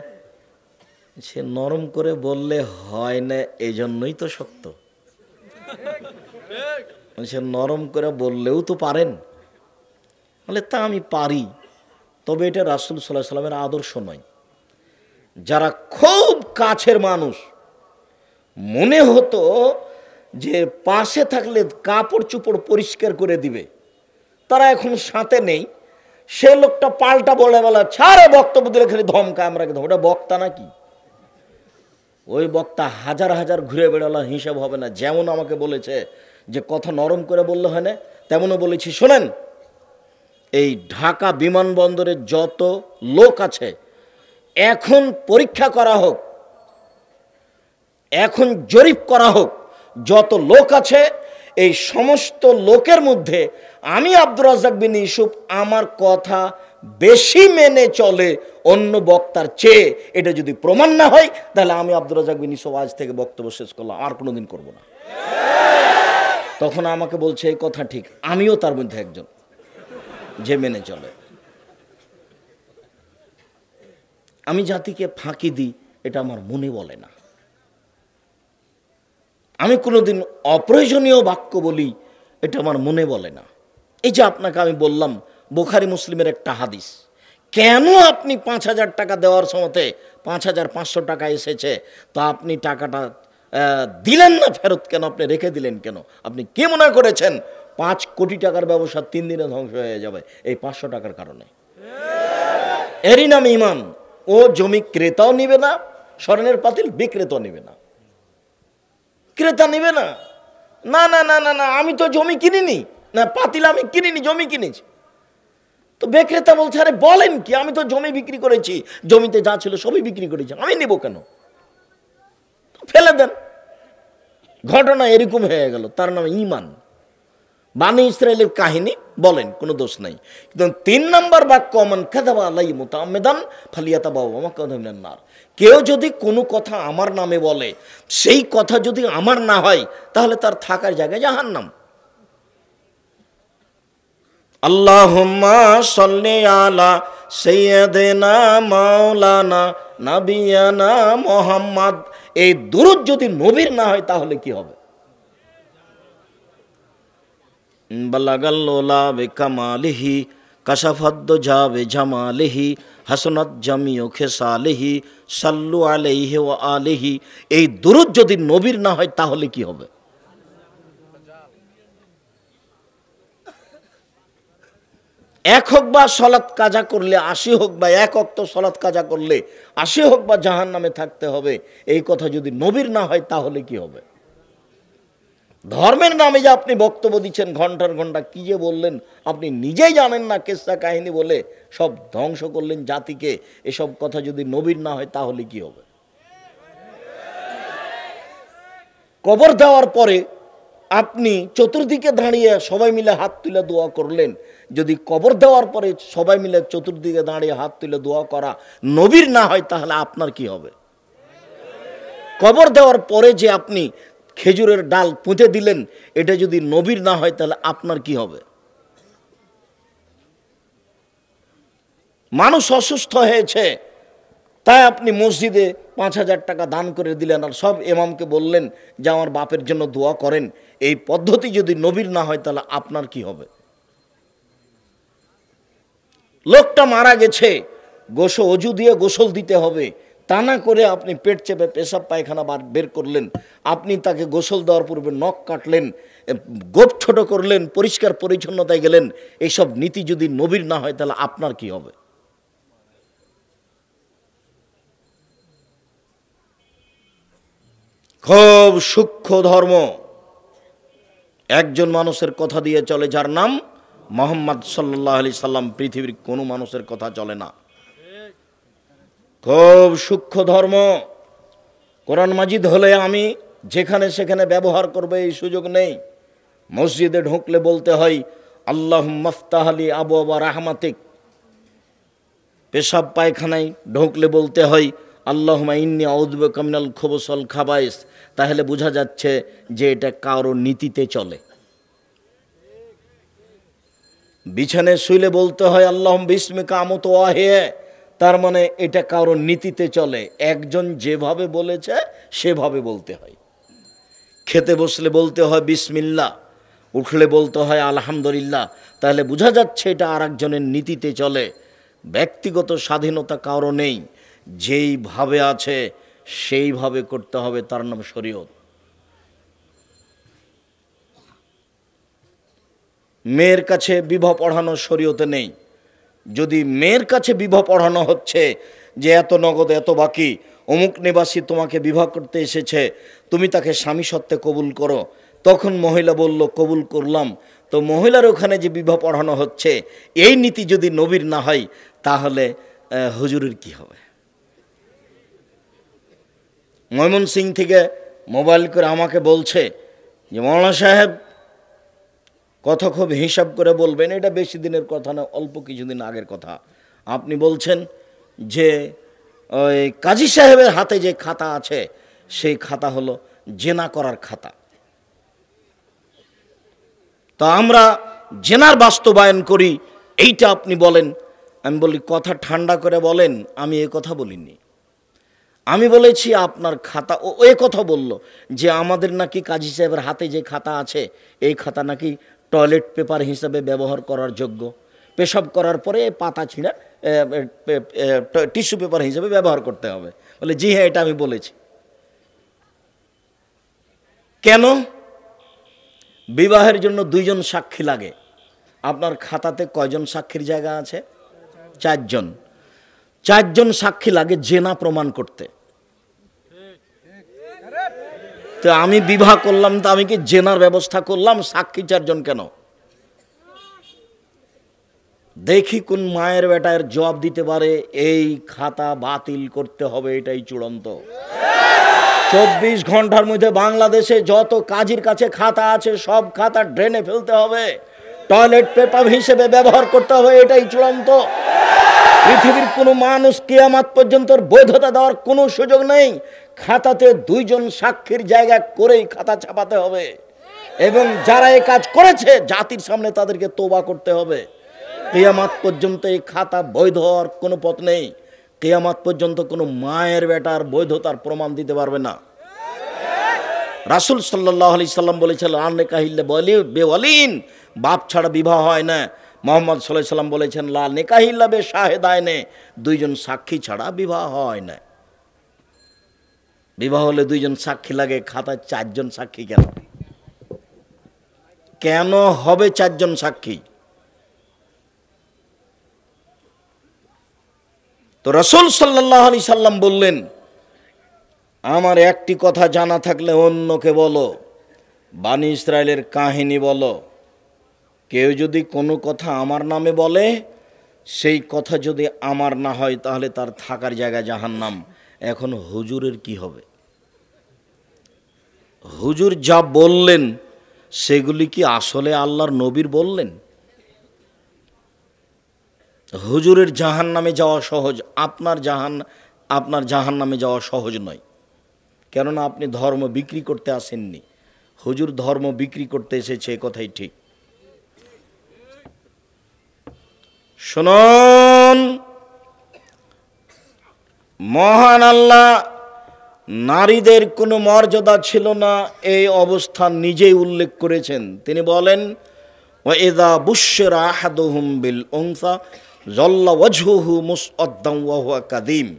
সে নরম করে বললে হয় না এই জন্যই তো শক্ত। সে নরম করে বললেও তো পারেন। বলে তা আমি পারি, তবে এটা রাসূল সাল্লাল্লাহু আলাইহি সাল্লামের আদর্শ নয়। যারা খুব কাছের মানুষ, মনে হতো যে পাশে থাকলে কাপড় চোপড় পরিষ্কার করে দিবে, তারা এখন সাথে নেই। সে লোকটা পাল্টা বলে ছাড়ে বক্তব্য দিলে খালি ধমকা, আমরা ওটা বক্তা নাকি? ওই বক্তা হাজার হাজার ঘুরে বেড়ালো, হিসাব হবে না। যেমন আমাকে বলেছে যে কথা নরম করে বললে হয় না, তেমনও বলেছি শোনেন, এই ঢাকা বিমানবন্দরে যত লোক আছে এখন পরীক্ষা করা হোক, এখন জরিপ করা হোক, যত লোক আছে এই সমস্ত লোকের মধ্যে আমি আব্দুর রাজ্জাক বিন ইউসুফ আমার কথা বেশি মেনে চলে অন্য বক্তার চেয়ে, এটা যদি প্রমাণ না হয় তাহলে আমি আব্দুর রাজ্জাক বিন ইউসুফ আজ থেকে বক্তব্য শেষ করলাম, আর কোনোদিন করব না। তখন আমাকে বলছে এই কথা ঠিক, আমিও তার মধ্যে একজন যে মেনে চলে। আমি জাতিকে ফাঁকি দিই এটা আমার মনে বলে না। আমি কোনোদিন অপ্রয়োজনীয় বাক্য বলি এটা আমার মনে বলে না। এই যে আপনাকে আমি বললাম বুখারী মুসলিমের একটা হাদিস, কেন আপনি 5,000 টাকা দেওয়ার সময়তে 5,500 টাকা এসেছে, তো আপনি টাকাটা দিলেন না ফেরত কেন? আপনি রেখে দিলেন কেন? আপনি কি মনে করেছেন 5 কোটি টাকার ব্যবসা 3 দিনে ধ্বংস হয়ে যাবে এই 500 টাকার কারণে? এরই নাম ইমান। ও জমি ক্রেতাও নিবে না, স্বর্ণের পাতিল বিক্রেতাও নিবে না, ক্রেতা নিবে না। না না না না না, আমি তো জমি কিনিনি, না পাতিল আমি কিনিনি, জমি কিনেছি। তো বিক্রেতা বলছে আরে বলেন কি, আমি তো জমি বিক্রি করেছি, জমিতে যা ছিল সবই বিক্রি করেছি, আমি নিব কেন? ফেলে দেন। ঘটনা এরকম হয়ে গেল, তার নাম ইমান। বানি ইসরায়েলের কাহিনী বলেন, কোনো দোষ নাই। কিন্তু 3 নম্বর বাক্য মান কাযাবা আলাইহি মুতাআম্মিদান ফালিয়াতাবাওয়া মাকআদাহু মিনান নার। কেউ যদি কোনো কথা আমার নামে বলে, সেই কথা যদি আমার না হয় তাহলে তার থাকার জায়গা জাহান্নাম। আল্লাহুম্মা সাল্লি আলা সাইয়্যিদিনা মাওলানা নাবিয়ানা মুহাম্মদ। এই দুরূদ যদি নবীর না হয় তাহলে কি হবে? বালাগাল লোলা বিকামালিহি কাশাফাদ্দুজা বিজামালিহি হাসনাত জামিউ খিসালিহি সাল্লু আলাইহি ওয়া আলিহি। এই দুরূদ যদি নবীর না হয় তাহলে কি হবে? এক হোক বা সলাৎ কাজা করলে ৮০ হোক বা এক ওয়াক্ত সলাৎ কাজা করলে ৮০ হোক বা জাহান্নামে থাকতে হবে, এই কথা যদি নবীর না হয় তাহলে কি হবে? ধর্মের নামে যে আপনি বক্তব্য দিচ্ছেন ঘন্টার ঘন্টা, কি যে বললেন আপনি নিজেই জানেন না, কেসা কাহিনী বলে সব ধ্বংস করলেন জাতিকে। এসব কথা যদি নবীর না হয় তাহলে কি হবে? কবর দেওয়ার পরে আপনি চতুর্দিকে দাঁড়িয়ে সবাই মিলে হাত তুলে দোয়া করলেন, যদি কবর দেওয়ার পরে সবাই মিলে চতুর্দিকে দাঁড়িয়ে হাত তুলে দোয়া করা নবীর না হয় তাহলে আপনার কি হবে? কবর দেওয়ার পরে যে আপনি খেজুরের ডাল পুঁতে দিলেন, এটা যদি নবীর না হয় তাহলে আপনার কি হবে? মানুষ অসুস্থ হয়েছে তাই আপনি মসজিদে ৫,০০০ টাকা দান করে দিলেন আর সব ইমামকে বললেন যে আমার বাপের জন্য দোয়া করেন। এই পদ্ধতি যদি নবীর না হয় তাহলে আপনার কি হবে? লোকটা মারা গেছে, অজু দিয়ে গোসল দিতে হবে, তা না করে আপনি পেট চেপে পেশাব পায়খানা বের করলেন। আপনি তাকে গোসল দেওয়ার পূর্বে নখ কাটলেন, গোপ ছোট করলেন, পরিষ্কার পরিচ্ছন্নতায় গেলেন। এইসব নীতি যদি নবীর না হয় তাহলে আপনার কি হবে? খুব সূক্ষ্ম ধর্ম। একজন মানুষের কথা দিয়ে চলে যার নাম মুহাম্মদ সাল্লাল্লাহু আলাইহি সাল্লাম। পৃথিবীর কোনো মানুষের কথা চলে না। খুব সূক্ষ্ম ধর্ম। কোরআন মাজিদ হলে আমি যেখানে সেখানে ব্যবহার করবে এই সুযোগ নেই। মসজিদে ঢুকলে বলতে হয় আল্লাহুম্মা ফতাহ লি আবওয়াবা রাহমাতিক। পেশাব পায়খানায় ঢুকলে বলতে হয় আল্লাহুম্মা ইন্নী আউযু বিকা মিনাল খুবুস ওয়াল খাবায়েস। তাহলে বোঝা যাচ্ছে যে এটা কারো নীতিতে চলে। বিছানায় শুইলে বলতে হয় আল্লাহুম্মা বিসমিকা আমুতু ওয়া আহইয়া। তার মানে এটা কারো নীতিতে চলে, একজন যেভাবে বলেছে সেভাবে বলতে হয়। খেতে বসলে বলতে হয় বিসমিল্লাহ, উঠলে বলতে হয় আলহামদুলিল্লাহ। তাহলে বোঝা যাচ্ছে এটা আরেকজনের নীতিতে চলে। ব্যক্তিগত স্বাধীনতা কারো নেই, যেইভাবে আছে সেইভাবে করতে হবে, তার নাম শরীয়ত। মেয়ের কাছে বিবাহ পড়ানো শরীয়তে নেই। যদি মেয়ের কাছে বিবাহ পড়ানো হচ্ছে যে এত নগদ এত বাকি, অমুক নিবাসী তোমাকে বিবাহ করতে এসেছে, তুমি তাকে স্বামী সত্ত্বে কবুল করো, তখন মহিলা বলল কবুল করলাম, তো মহিলার ওখানে যে বিবাহ পড়ানো হচ্ছে এই নীতি যদি নবীর না হয় তাহলে হুজুরের কি হবে? ময়মনসিংহ থেকে মোবাইল করে আমাকে বলছে যে মৌলানা সাহেব কথা খুব হিসাব করে বলবেন, এটা বেশি দিনের কথা না, অল্প কিছুদিন আগের কথা। আপনি বলছেন যে ওই কাজী সাহেবের হাতে যে খাতা আছে সেই খাতা হলো জেনা করার খাতা, তো আমরা জেনার বাস্তবায়ন করি, এইটা আপনি বলেন। আমি বলি কথা ঠান্ডা করে বলেন, আমি এ কথা বলিনি। আমি বলেছি আপনার খাতা, ও এ কথা বলল যে আমাদের নাকি কাজী সাহেবের হাতে যে খাতা আছে এই খাতা নাকি টয়লেট পেপার হিসেবে ব্যবহার করার যোগ্য, পেশাব করার পরে পাতা ছিঁড়া টিস্যু পেপার হিসেবে ব্যবহার করতে হবে। বলে জি হ্যাঁ, এটা আমি বলেছি। কেন? বিবাহের জন্য 2 জন সাক্ষী লাগে। আপনার খাতাতে কয়জন সাক্ষীর জায়গা আছে? 4 জন। 4 জন সাক্ষী লাগে জেনা প্রমাণ করতে। তো আমি বিবাহ করলাম, তো আমি কি জেনার ব্যবস্থা করলাম? সাক্ষী 4 জন কেন? দেখি কোন মায়ের বেটার জবাব দিতে পারে এই খাতা বাতিল করতে হবে, এটাই চূড়ান্ত। 24 ঘন্টার মধ্যে বাংলাদেশে যত কাজীর কাছে খাতা আছে সব খাতা ড্রেনে ফেলতে হবে, টয়লেট পেপার হিসেবে ব্যবহার করতে হবে, এটাই চূড়ান্ত। পৃথিবীর কোনো মানুষ কিয়ামত পর্যন্ত বৈধতা দেওয়ার কোনো সুযোগ নেই। খাতাতে 2 জন সাক্ষীর জায়গা করেই খাতা ছাপাতে হবে। এবং যারা এই কাজ করেছে জাতির সামনে তাদেরকে তওবা করতে হবে। কিয়ামত পর্যন্ত এই খাতা বৈধ হওয়ার কোনো পথ নেই। কিয়ামত পর্যন্ত কোনো মায়ের বেটার বৈধতার প্রমাণ দিতে পারবে না। রাসূল সাল্লাল্লাহু আলাইহি সাল্লাম বলেছেন লা নিকাহা ইল্লা বিওয়ালিন, বাপ ছাড়া বিবাহ হয় না। মুহাম্মদ সাল্লাল্লাহু আলাইহি সাল্লাম বলেছেন লা নিকাহা ইল্লা বিশাহিদাইনে, দুইজন সাক্ষী ছাড়া বিবাহ হয় না। বিবাহ হলে দুইজন সাক্ষী লাগে, খাতায় 4 জন সাক্ষী কেন? কেন হবে 4 জন সাক্ষী? তো রাসূল সাল্লাল্লাহু আলাইহি সাল্লাম বললেন, আমার একটি কথা জানা থাকলে অন্যকে বলো, বানি ইসরায়েলের কাহিনী বলো। কেউ যদি কোনো কথা আমার নামে বলে, সেই কথা যদি আমার না হয় তাহলে তার থাকার জায়গা জাহান্নাম। এখন হুজুরের কি হবে? হুজুর যা বললেন সেগুলি কি আসলে আল্লাহর নবীর বললেন? হুজুরের জাহান্নামে যাওয়া সহজ, আপনার জাহান্নামে যাওয়া সহজ নয়। কেননা আপনি ধর্ম বিক্রি করতে আসেননি, হুজুর ধর্ম বিক্রি করতে এসেছে, কথাই ঠিক। শুনুন, মহান আল্লাহ নারীদের কোনো মর্যাদা ছিল না এই অবস্থান নিজেই উল্লেখ করেছেন। তিনি বলেন, ওয়া ইযা বুশশিরা আহাদুহুম বিল উনসা যাল্লা ওয়াজহুহু মুসআদ্দান ওয়া হুয়া কাযীম।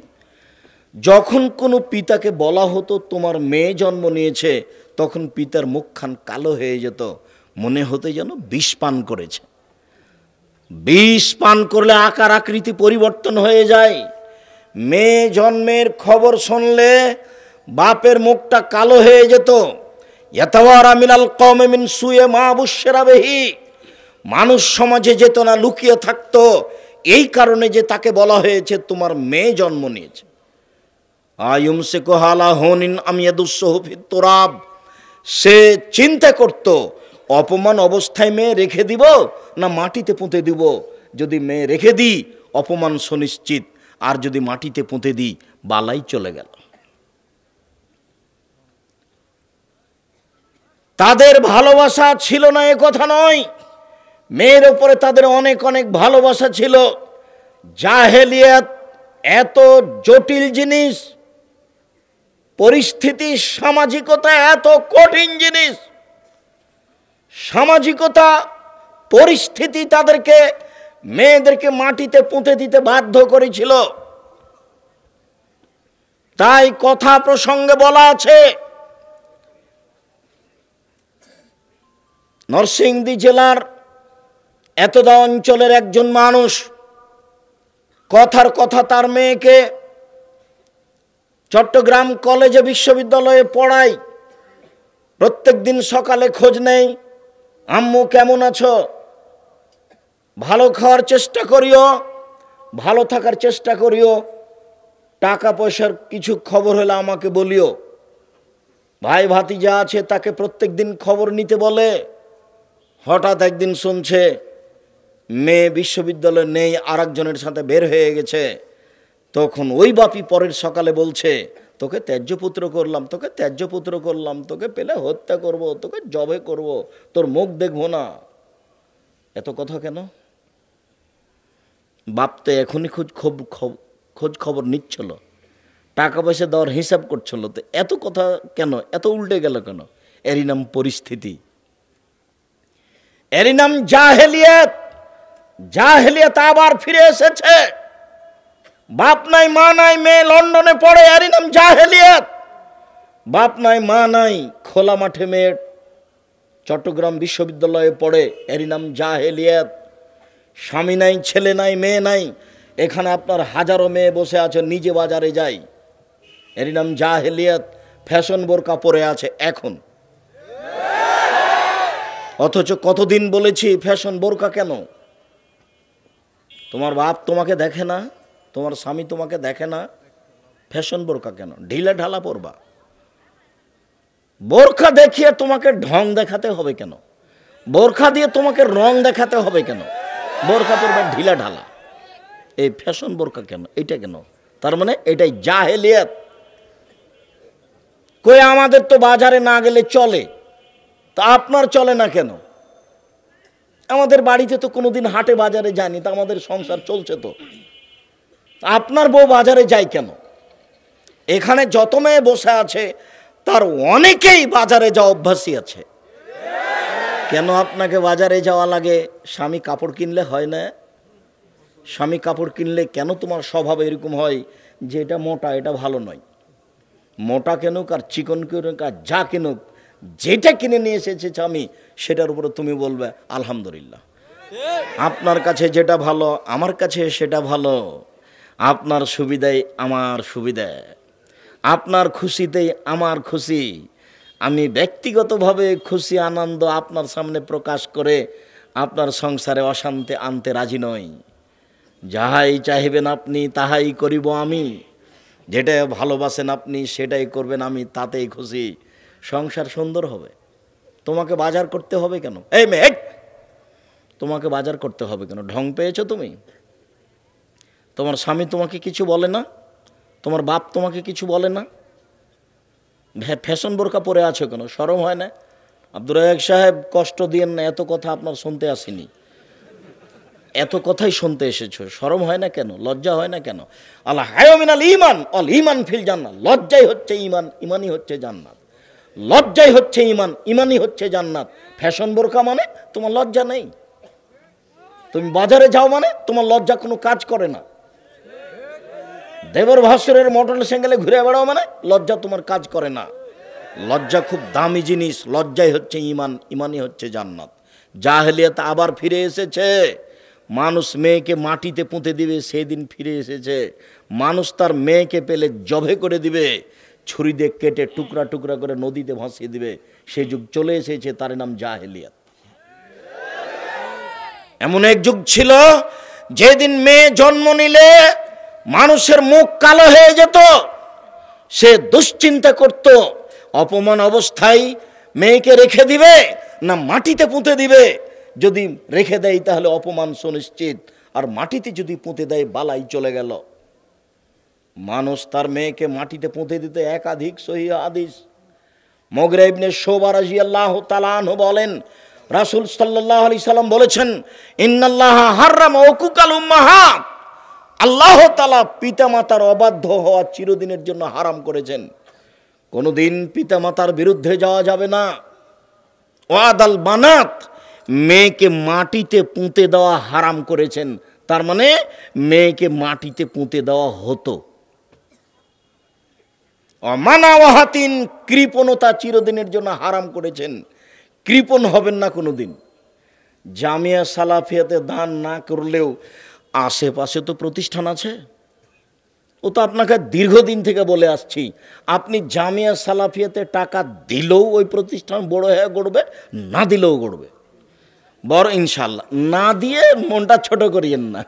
যখন কোনো পিতাকে বলা হতো তোমার মেয়ে জন্ম নিয়েছে, তখন পিতার মুখখান কালো হয়ে যেত, মনে হতে যেন বিষ পান করেছে। বিষ পান করলে আকার আকৃতি পরিবর্তন হয়ে যায়। মেয়ে জন্মের খবর শুনলে বাপের মুখটা কালো হয়ে যেত। ইয়াতাওয়ারা মিনাল কওমি মিন সুয়ে মা বুশশিরা বিহি, মানুষ সমাজে যেত না, লুকিয়ে থাকতো এই কারণে যে তাকে বলা হয়েছে তোমার মেয়ে জন্ম নিয়েছে। আয়ুমসিকুহা আলা হুনিন আম ইয়াদুসসুহু ফিত তুরাব, সে চিন্তা করত অপমান অবস্থায় মেয়ে রেখে দিব না মাটিতে পুঁতে দিব। যদি মেয়ে রেখে দিই অপমান সুনিশ্চিত, আর যদি মাটিতে পুঁতে দিই বালাই চলে গেল। তাদের ভালোবাসা ছিল না এ কথা নয়, মেয়ের উপরে তাদের অনেক অনেক ভালোবাসা ছিল। জাহেলিয়াত এত জটিল জিনিস, পরিস্থিতি সামাজিকতা এত কঠিন জিনিস। সামাজিকতা পরিস্থিতি তাদেরকে মেয়েদেরকে মাটিতে পুঁতে দিতে বাধ্য করেছিল। তাই কথা প্রসঙ্গে বলা আছে, নরসিংদী জেলার এতদা অঞ্চলের একজন মানুষ কথার কথা তার মেয়েকে চট্টগ্রাম কলেজে বিশ্ববিদ্যালয়ে পড়ায়। প্রত্যেক দিন সকালে খোঁজ নেই, আম্মু কেমন আছো, ভালো খাওয়ার চেষ্টা করিও, ভালো থাকার চেষ্টা করিও, টাকা পয়সার কিছু খবর হলে আমাকে বলিও। ভাই ভাতিজা আছে তাকে প্রত্যেক দিন খবর নিতে বলে। হঠাৎ একদিন শুনছে মেয়ে বিশ্ববিদ্যালয়ে নেই, আরেকজনের সাথে বের হয়ে গেছে। তখন ওই বাপি পরের সকালে বলছে, তোকে ত্যায্যপুত্র করলাম, তোকে ত্যায্যপুত্র করলাম, তোকে পেলে হত্যা করব, তোকে জবে করব, তোর মুখ দেখবো না। এত কথা কেন? বাপ তো এখনই খোঁজ খবর নিচ্ছিল, টাকা পয়সা দেওয়ার হিসাব করছিল, তো এত কথা কেন, এত উল্টে গেল কেন? এরই নাম পরিস্থিতি, এরই নাম জাহেলিয়াত। জাহেলিয়াত আবার ফিরে এসেছে। বাপ নাই মা নাই, মেয়ে লন্ডনে পড়ে, এরই নাম জাহেলিয়াত। বাপ নাই মা নাই, খোলা মাঠে মেয়ে চট্টগ্রাম বিশ্ববিদ্যালয়ে পড়ে, এরই নাম জাহেলিয়াত। স্বামী নাই, ছেলে নাই, মেয়ে নাই, এখানে আপনার হাজারো মেয়ে বসে আছে, নিজে বাজারে যাই, এরই নাম জাহেলিয়াত। ফ্যাশন বোরকা পরে আছে এখন, অথচ কতদিন বলেছি ফ্যাশন বোরকা কেন? তোমার বাপ তোমাকে দেখে না, তোমার স্বামী তোমাকে দেখে না, ফ্যাশন বোরকা কেন? ঢিলা ঢালা পরবা। বোরখা দেখিয়ে তোমাকে ঢং দেখাতে হবে কেন? বোরখা দিয়ে তোমাকে রং দেখাতে হবে কেন? বোরখা পরবা ঢিলা ঢালা, এই ফ্যাশন বোরকা কেন? এটা কেন? তার মানে এটাই জাহেলিয়াত। কই আমাদের তো বাজারে না গেলে চলে, তা আপনার চলে না কেন? আমাদের বাড়িতে তো কোনোদিন হাটে বাজারে যায়নি, তা আমাদের সংসার চলছে তো। আপনার বউ বাজারে যায় কেন? এখানে যত মেয়ে বসে আছে তার অনেকেই বাজারে যাওয়া অভ্যাসী আছে। কেন আপনাকে বাজারে যাওয়া লাগে? স্বামী কাপড় কিনলে হয় না? স্বামী কাপড় কিনলে কেন তোমার স্বভাব এরকম হয় যে এটা মোটা, এটা ভালো নয়? মোটা কেনুক আর চিকন কেনুক আর যা কেনুক, যেটা কিনে নিয়ে এসেছে স্বামী সেটার উপরে তুমি বলবে আলহামদুলিল্লাহ। আপনার কাছে যেটা ভালো আমার কাছে সেটা ভালো। আপনার সুবিধায় আমার সুবিধা, আপনার খুশিতেই আমার খুশি। আমি ব্যক্তিগতভাবে খুশি আনন্দ আপনার সামনে প্রকাশ করে আপনার সংসারে অশান্তি আনতে রাজি নই। যাহাই চাইবেন আপনি তাহাই করিব আমি, যেটা ভালোবাসেন আপনি সেটাই করবেন আমি, তাতেই খুশি। সংসার সুন্দর হবে। তোমাকে বাজার করতে হবে কেন? এই মেয়ে, তোমাকে বাজার করতে হবে কেন? ঢং পেয়েছো তুমি? তোমার স্বামী তোমাকে কিছু বলে না? তোমার বাপ তোমাকে কিছু বলে না? ফ্যাশন বোরকা পরে আছো কেন? শরম হয় না? আব্দুর রাজ্জাক সাহেব, কষ্ট দিয়েন না, এত কথা আপনার শুনতে আসেনি, এত কথাই শুনতে এসেছো। শরম হয় না কেন? লজ্জা হয় না কেন? আল্লাহ হায়া মিনাল ঈমান অল ঈমান ফিল জান্নাত। লজ্জাই হচ্ছে ঈমান, ঈমানই হচ্ছে জান্নাত। লজ্জাই হচ্ছে ঈমান, ঈমানই হচ্ছে জান্নাত। ফ্যাশন বোরকা মানে তোমার লজ্জা নেই। তুমি বাজারে যাও মানে তোমার লজ্জা কোনো কাজ করে না। দেবর ভাসুরের মোটর সাইকেলে ঘুরে বেড়াও মানে লজ্জা তোমার কাজ করে না। লজ্জা খুব দামি জিনিস। লজ্জাই হচ্ছে ঈমান, ঈমানই হচ্ছে জান্নাত। জাহেলিয়াত আবার ফিরে এসেছে। মানুষ মেয়েকে মাটিতে পুঁতে দিবে, সেদিন ফিরে এসেছে। মানুষ তার মেয়েকে পেলে জবে করে দিবে, ছুরি দিয়ে কেটে টুকরা টুকরা করে নদীতে ভাসিয়ে দিবে। সেই যুগ চলে এসেছে, তার নাম জাহেলিয়াত। এমন এক যুগ ছিল যেদিন মেয়ে জন্ম নিলে মানুষের মুখ কালো হয়ে যেত। সে দুশ্চিন্তা করত, অপমান অবস্থায় মেয়েকে রেখে দিবে না মাটিতে পুঁতে দিবে। যদি রেখে দেয় তাহলে অপমান সুনিশ্চিত, আর মাটিতে যদি পুঁতে দেয় বালাই চলে গেল। মানুষ তার মেয়েকে মাটিতে পুঁতে দিতে একাধিক সহিহ হাদিস। মুগিরা ইবনে শুবা রাদিয়াল্লাহু তাআলা আনহু বলেন, রাসূল সাল্লাল্লাহু আলাইহি সাল্লাম বলেছেন, ইন্নাল্লাহা হারামা উকুকাল উম্মাহাত। আল্লাহ তাআলা পিতামাতার অবাধ্য হওয়া চিরদিনের জন্য হারাম করেছেন। কোনোদিন পিতামাতার বিরুদ্ধে যাওয়া যাবে না। ওয়াদাল বানাত, মেয়েকে মাটিতে পুঁতে দেওয়া হারাম করেছেন। তার মানে মেয়েকে মাটিতে পুঁতে দেওয়া হতো। অমানাওয়াহাতিন, কৃপণতা চিরদিনের জন্য হারাম করেছেন। কৃপণ হবেন না কোনোদিন। জামিয়া সালাফিয়াতে দান না করলেও আশেপাশে তো প্রতিষ্ঠান আছে। ও তো আপনাকে দীর্ঘদিন থেকে বলে আসছি, আপনি জামিয়া সালাফিয়াতে টাকা দিলেও ওই প্রতিষ্ঠান বড় হয়ে গড়বে, না দিলেও গড়বে। বড় ইনশাল্লাহ। না দিয়ে মনটা ছোট করিয়েন না।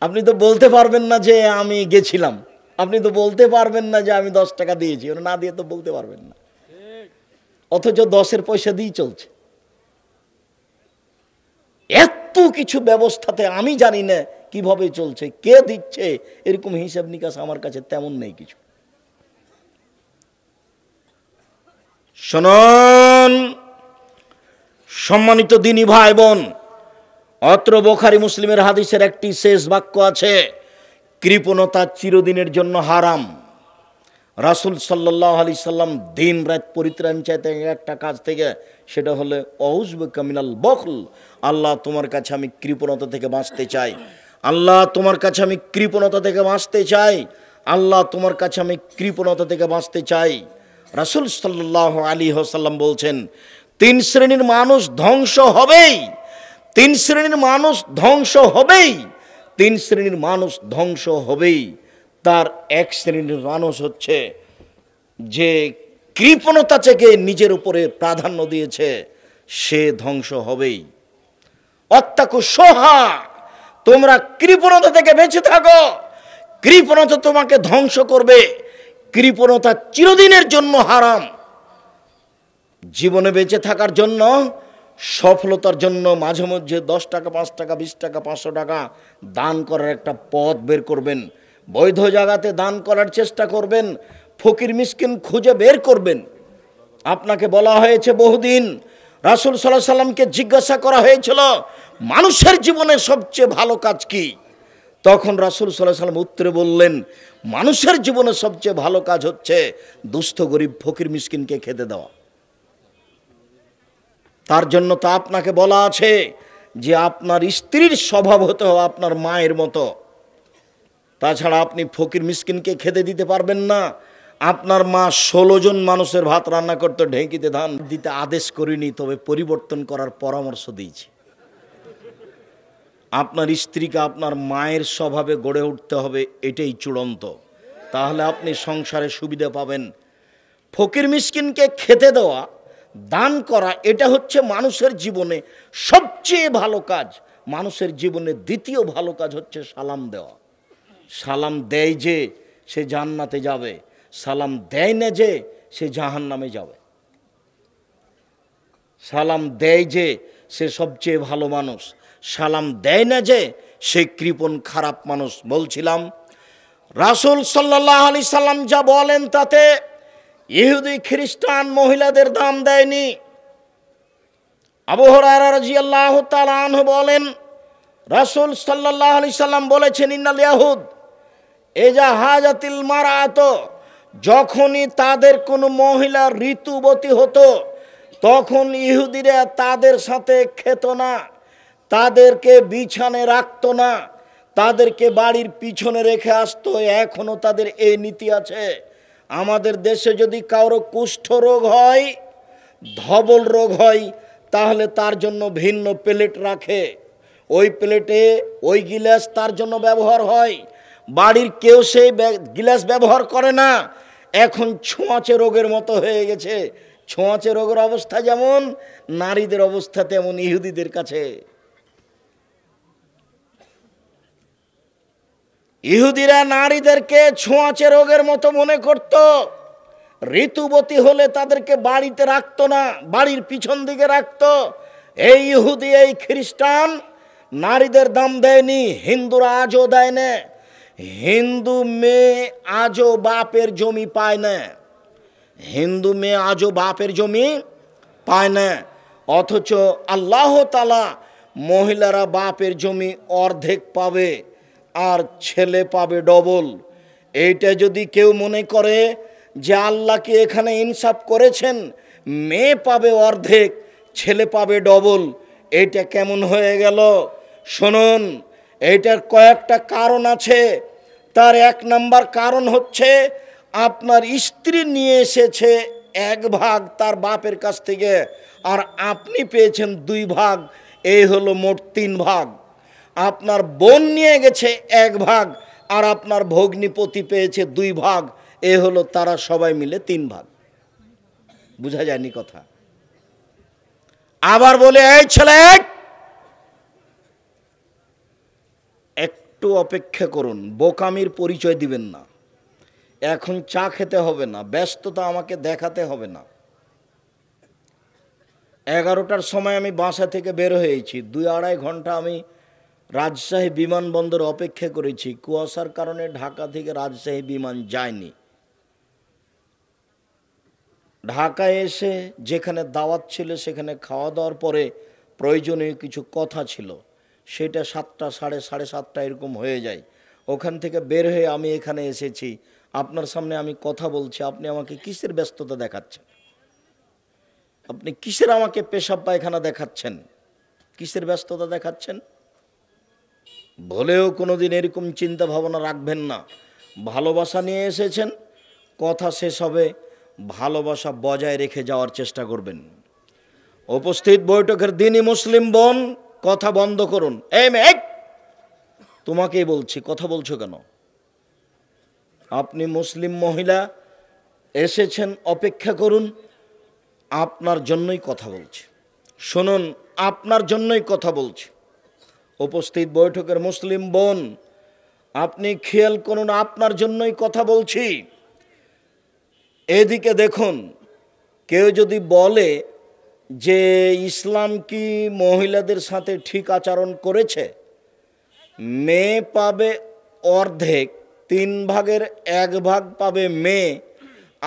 আপনি তো বলতে পারবেন না যে আমি গেছিলাম, আপনি তো বলতে পারবেন না যে আমি 10 টাকা দিয়েছি। ওরা না দিয়ে তো বলতে পারবেন না, অথচ 10-এর পয়সা দিয়ে চলছে। এত কিছু ব্যবস্থাতে আমি জানি না কিভাবে চলছে, কে দিচ্ছে, এরকম হিসাব নিকাশ আমার কাছে তেমন নেই কিছু। শুনুন সম্মানিত দিনী ভাই বোন, অত্র বুখারী মুসলিমের হাদিসের একটি শেষ বাক্য আছে, কৃপণতা চিরদিনের জন্য হারাম। রাসূল সাল্লাল্লাহু আলাইহি সাল্লাম দিন রাত পরিত্রাণ চাইতে একটা কাজ থেকে, সেটা হলো আউযুবিকা মিনাল বখল। আল্লাহ তোমার কাছে আমি কৃপণতা থেকে বাঁচতে চাই। আল্লাহ তোমার কাছে আমি কৃপণতা থেকে বাঁচতে চাই। আল্লাহ তোমার কাছে আমি কৃপণতা থেকে বাঁচতে চাই। রাসূল সাল্লাল্লাহু আলাইহি ওয়াসাল্লাম বলছেন, 3 শ্রেণীর মানুষ ধ্বংস হবেই। 3 শ্রেণীর মানুষ ধ্বংস হবেই। 3 শ্রেণীর মানুষ ধ্বংস হবেই। তার এক শ্রেণীর মানুষ হচ্ছে যে কৃপণতা থেকে নিজের উপরে প্রাধান্য দিয়েছে, সে ধ্বংস হবেই। অত্যাকু সোহা, তোমরা কৃপণতা থেকে বেঁচে থাকো। কৃপণতা তোমাকে ধ্বংস করবে। কৃপণতা চিরদিনের জন্য হারাম। জীবনে বেঁচে থাকার জন্য, সফলতার জন্য মাঝে মধ্যে 10 টাকা, 5 টাকা, 20 টাকা, 500 টাকা দান করার একটা পথ বের করবেন। বৈধ জায়গাতে দান করার চেষ্টা করবেন। ফকির মিসকিন খুঁজে বের করবেন। আপনাকে বলা হয়েছে বহুদিন, রাসূল সাল্লাল্লাহু আলাইহি সাল্লামকে জিজ্ঞাসা করা হয়েছিল মানুষের জীবনে সবচেয়ে ভালো কাজ কি? তখন রাসূল সাল্লাল্লাহু আলাইহি সাল্লাম উত্তরে বললেন, মানুষের জীবনে সবচেয়ে ভালো কাজ হচ্ছে দুস্থ গরিব ফকির মিসকিনকে খেতে দেওয়া। তার জন্য তো আপনাকে বলা আছে যে আপনার স্ত্রীর স্বভাব হতে হবে আপনার মায়ের মতো। তাছাড়া আপনি ফকির মিসকিনকে খেতে দিতে পারবেন না। আপনার মা 16 জন মানুষের ভাত রান্না করতে ঢেঁকিতে ধান দিতে আদেশ করিনি, তবে পরিবর্তন করার পরামর্শ দিয়েছি। আপনার স্ত্রীকে আপনার মায়ের স্বভাবে গড়ে উঠতে হবে, এটাই চূড়ান্ত। তাহলে আপনি সংসারে সুবিধা পাবেন। ফকির মিসকিনকে খেতে দেওয়া, দান করা, এটা হচ্ছে মানুষের জীবনে সবচেয়ে ভালো কাজ। মানুষের জীবনে দ্বিতীয় ভালো কাজ হচ্ছে সালাম দেওয়া। সালাম দেয় যে সে জান্নাতে যাবে, সালাম দেয় না যে সে জাহান্নামে যাবে। সালাম দেয় যে সে সবচেয়ে ভালো মানুষ, সালাম দেয় না যে সে কৃপণ খারাপ মানুষ। বলছিলাম রাসূল সাল্লাল্লাহু আলাইহি সাল্লাম যা বলেন তাতে ইহুদি খ্রিস্টান মহিলাদের দাম দেয়নি। আবু হুরায়রা রাদিয়াল্লাহু তাআলা আনহু বলেন, রাসূল সাল্লাল্লাহু আলাইহি সাল্লাম বলেছেন, ইন্নাল ইয়াহুদ এজা হাজাতিল মারাত, যখনই তাদের কোনো মহিলা ঋতুবতী হতো তখন ইহুদিরা তাদের সাথে খেত না, তাদেরকে বিছানে রাখতো না, তাদেরকে বাড়ির পিছনে রেখে আসতো। এখনো তাদের এই নীতি আছে। আমাদের দেশে যদি কারো কুষ্ঠ রোগ হয়, ধবল রোগ হয়, তাহলে তার জন্য ভিন্ন প্লেট রাখে, ওই প্লেটে ওই গিলাস তার জন্য ব্যবহার হয়। বাড়ির কেউ সেই গিলাস ব্যবহার করে না। এখন ছোঁয়াচে রোগের মতো হয়ে গেছে। ছোঁয়াচে রোগের অবস্থা যেমন, নারীদের অবস্থা তেমন ইহুদিদের কাছে। ইহুদিরা নারীদেরকে ছোঁয়াচে রোগের মতো মনে করত। ঋতুবতী হলে তাদেরকে বাড়িতে রাখতো না, বাড়ির পিছন দিকে রাখতো। এই ইহুদি এই খ্রিস্টান নারীদের দাম দেয়নি, হিন্দুরা আজও দেয় না। হিন্দু মেয়ে আজও বাপের জমি পায় না, হিন্দু মেয়ে আজও বাপের জমি পায় না। অথচ আল্লাহ তাআলা মহিলারা বাপের জমি অর্ধেক পাবে আর ছেলে পাবে ডবল। এইটা যদি কেউ মনে করে যে আল্লাহকে এখানে ইনসাফ করেছেন, মেয়ে পাবে অর্ধেক ছেলে পাবে ডবল, এইটা কেমন হয়ে গেল? শুনুন, এইটার কয়েকটা কারণ আছে। তার 1 নাম্বার কারণ হচ্ছে আপনার স্ত্রী নিয়ে এসেছে 1 ভাগ তার বাপের কাছ থেকে, আর আপনি পেয়েছেন 2 ভাগ, এই হলো মোট 3 ভাগ। আপনার বোন নিয়ে গেছে 1 ভাগ, আর আপনার ভগ্নিপতি পেয়েছে 2 ভাগ, এ হলো তারা সবাই মিলে 3 ভাগ। বুঝা যায়নি কথা? আবার বলে, এই ছেলে একটু অপেক্ষা করুন, বোকামির পরিচয় দিবেন না। এখন চা খেতে হবে না, ব্যস্ততা আমাকে দেখাতে হবে না। 11টার সময় আমি বাসা থেকে বের হয়েছি, 2-2.5 ঘন্টা আমি রাজশাহী বিমানবন্দরে অপেক্ষা করেছি। কুয়াশার কারণে ঢাকা থেকে রাজশাহী বিমান যায়নি। ঢাকায় এসে যেখানে দাওয়াত ছিল সেখানে খাওয়া দাওয়ার পরে প্রয়োজনীয় কিছু কথা ছিল, সেটা 7টা, 7:30 এরকম হয়ে যায়। ওখান থেকে বের হয়ে আমি এখানে এসেছি, আপনার সামনে আমি কথা বলছি। আপনি আমাকে কিসের ব্যস্ততা দেখাচ্ছেন? আপনি কিসের আমাকে পেশাব পায়খানা দেখাচ্ছেন? কিসের ব্যস্ততা দেখাচ্ছেন? ভুলেও কোনোদিন এরকম চিন্তা ভাবনা রাখবেন না। ভালোবাসা নিয়ে এসেছেন, কথা শেষ হবে, ভালোবাসা বজায় রেখে যাওয়ার চেষ্টা করবেন। উপস্থিত বৈঠকের দিনই মুসলিম বোন, কথা বন্ধ করুন। এই মেয়ে, তোমাকেই বলছি, কথা বলছো কেন? আপনি মুসলিম মহিলা এসেছেন, অপেক্ষা করুন, আপনার জন্যই কথা বলছি। শুনুন, আপনার জন্যই কথা বলছি। উপস্থিত বৈঠকের মুসলিম বোন, আপনি খেয়াল করুন, আপনার জন্যই কথা বলছি। এদিকে দেখুন, কেউ যদি বলে যে ইসলাম কি মহিলাদের সাথে ঠিক আচরণ করেছে, মেয়ে পাবে অর্ধেক, 3 ভাগের 1 ভাগ পাবে মেয়ে